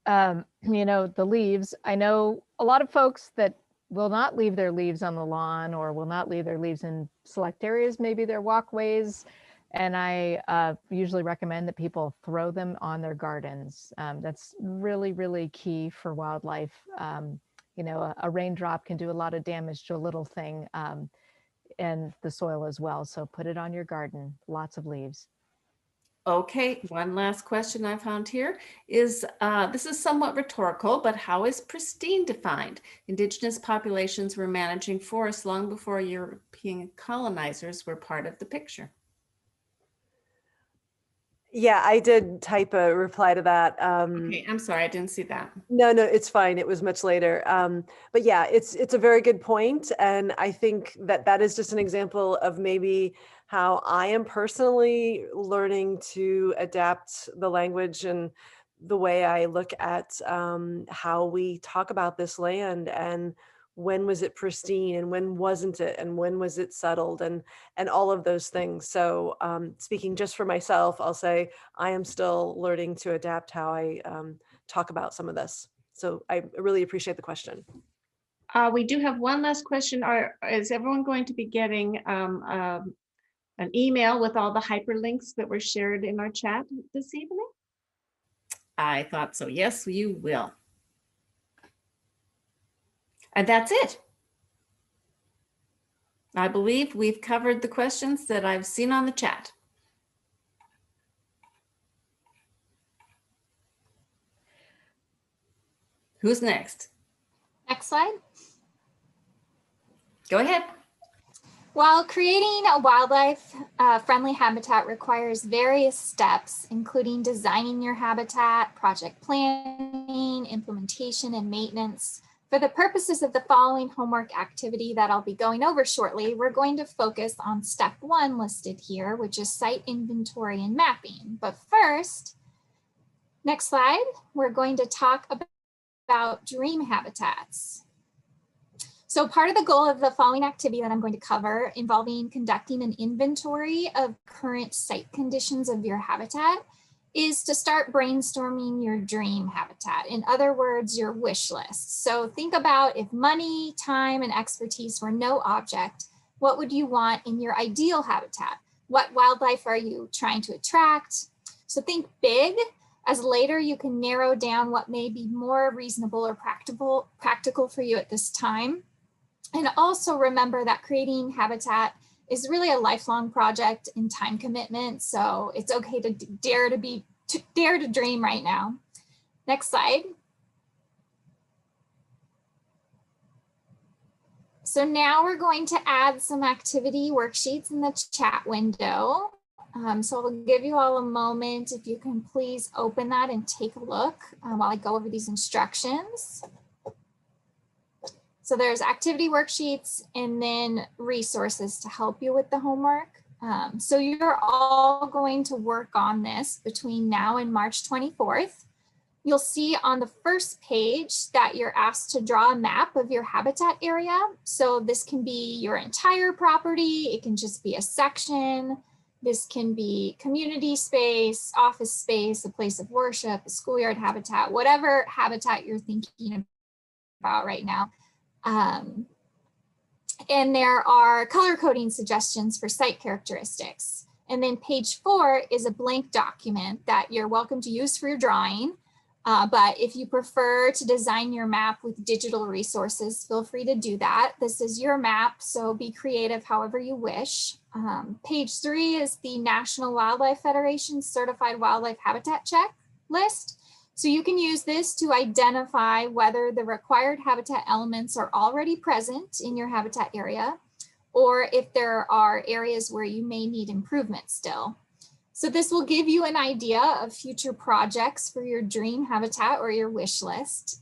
You know, the leaves. I know a lot of folks that will not leave their leaves on the lawn or will not leave their leaves in select areas, maybe their walkways. And I usually recommend that people throw them on their gardens. That's really, really key for wildlife. You know, a raindrop can do a lot of damage to a little thing and the soil as well. So put it on your garden, lots of leaves. Okay, one last question I found here is, this is somewhat rhetorical, but how is pristine defined? Indigenous populations were managing forests long before European colonizers were part of the picture. Yeah, I did type a reply to that. Okay, I'm sorry, I didn't see that. No, it's fine. It was much later. But yeah, it's a very good point. And I think that is just an example of maybe how I am personally learning to adapt the language and the way I look at how we talk about this land and when was it pristine and when wasn't it and when was it settled and all of those things. So speaking just for myself, I'll say I am still learning to adapt how I talk about some of this. So I really appreciate the question. We do have one last question. Is everyone going to be getting an email with all the hyperlinks that were shared in our chat this evening? I thought so. Yes, you will. And that's it. I believe we've covered the questions that I've seen on the chat. Who's next? Next slide. Go ahead. While creating a wildlife friendly habitat requires various steps, including designing your habitat, project planning, implementation, and maintenance, for the purposes of the following homework activity that I'll be going over shortly, we're going to focus on step 1 listed here, which is site inventory and mapping. But first, next slide, we're going to talk about dream habitats. So part of the goal of the following activity that I'm going to cover involving conducting an inventory of current site conditions of your habitat is to start brainstorming your dream habitat. In other words, your wish list. So think about if money, time, and expertise were no object, what would you want in your ideal habitat? What wildlife are you trying to attract? So think big, as later you can narrow down what may be more reasonable or practical for you at this time. And also remember that creating habitat is really a lifelong project and time commitment. So it's okay to dare to dream right now. Next slide. So now we're going to add some activity worksheets in the chat window. So I'll give you all a moment if you can please open that and take a look while I go over these instructions. So there's activity worksheets and then resources to help you with the homework. So you're all going to work on this between now and March 24th. You'll see on the first page that you're asked to draw a map of your habitat area. So this can be your entire property. It can just be a section. This can be community space, office space, a place of worship, a schoolyard habitat, whatever habitat you're thinking about right now. And there are color coding suggestions for site characteristics. And then page 4 is a blank document that you're welcome to use for your drawing. But if you prefer to design your map with digital resources, feel free to do that. This is your map, so be creative however you wish. Page 3 is the National Wildlife Federation Certified Wildlife Habitat Checklist. So you can use this to identify whether the required habitat elements are already present in your habitat area, or if there are areas where you may need improvement still. So this will give you an idea of future projects for your dream habitat or your wish list.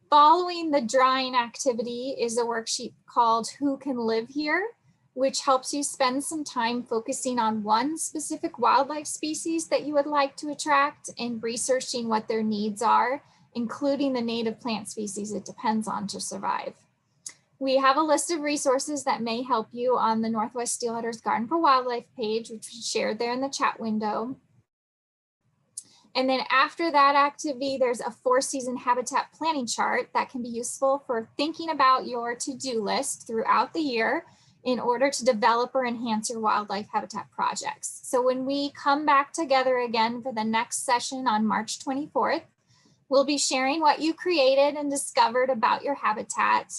Following the drawing activity is a worksheet called Who Can Live Here, which helps you spend some time focusing on one specific wildlife species that you would like to attract and researching what their needs are, including the native plant species it depends on to survive. We have a list of resources that may help you on the Northwest Steelheaders Garden for Wildlife page, which we shared there in the chat window. And then after that activity, there's a 4-season habitat planning chart that can be useful for thinking about your to-do list throughout the year in order to develop or enhance your wildlife habitat projects. So when we come back together again for the next session on March 24th, we'll be sharing what you created and discovered about your habitat.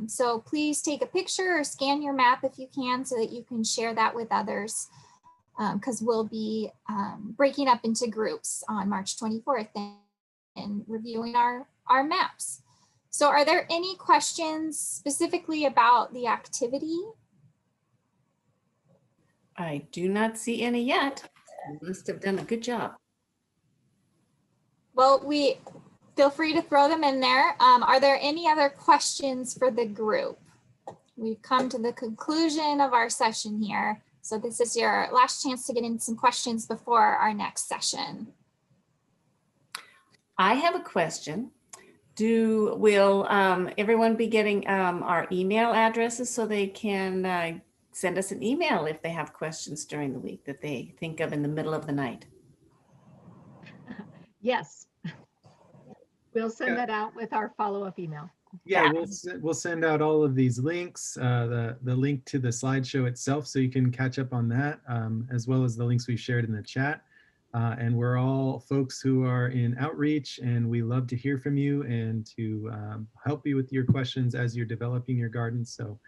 So please take a picture or scan your map if you can so that you can share that with others, because we'll be breaking up into groups on March 24th and reviewing our maps. So are there any questions specifically about the activity? I do not see any yet. You must have done a good job. Well, we feel free to throw them in there. Are there any other questions for the group? We've come to the conclusion of our session here. So this is your last chance to get in some questions before our next session. I have a question. Will everyone be getting our email addresses so they can send us an email if they have questions during the week that they think of in the middle of the night? Yes. We'll send that out with our follow-up email. Yeah, we'll send out all of these links, the link to the slideshow itself, so you can catch up on that, as well as the links we shared in the chat. And we're all folks who are in outreach, and we love to hear from you and to help you with your questions as you're developing your garden. So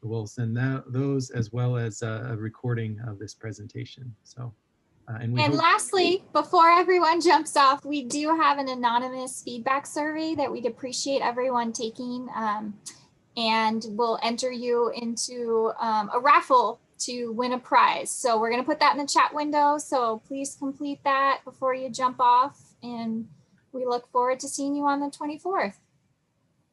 we'll send those as well as a recording of this presentation. So. And lastly, before everyone jumps off, we do have an anonymous feedback survey that we'd appreciate everyone taking, and we'll enter you into a raffle to win a prize. So we're going to put that in the chat window. So please complete that before you jump off. And we look forward to seeing you on the 24th.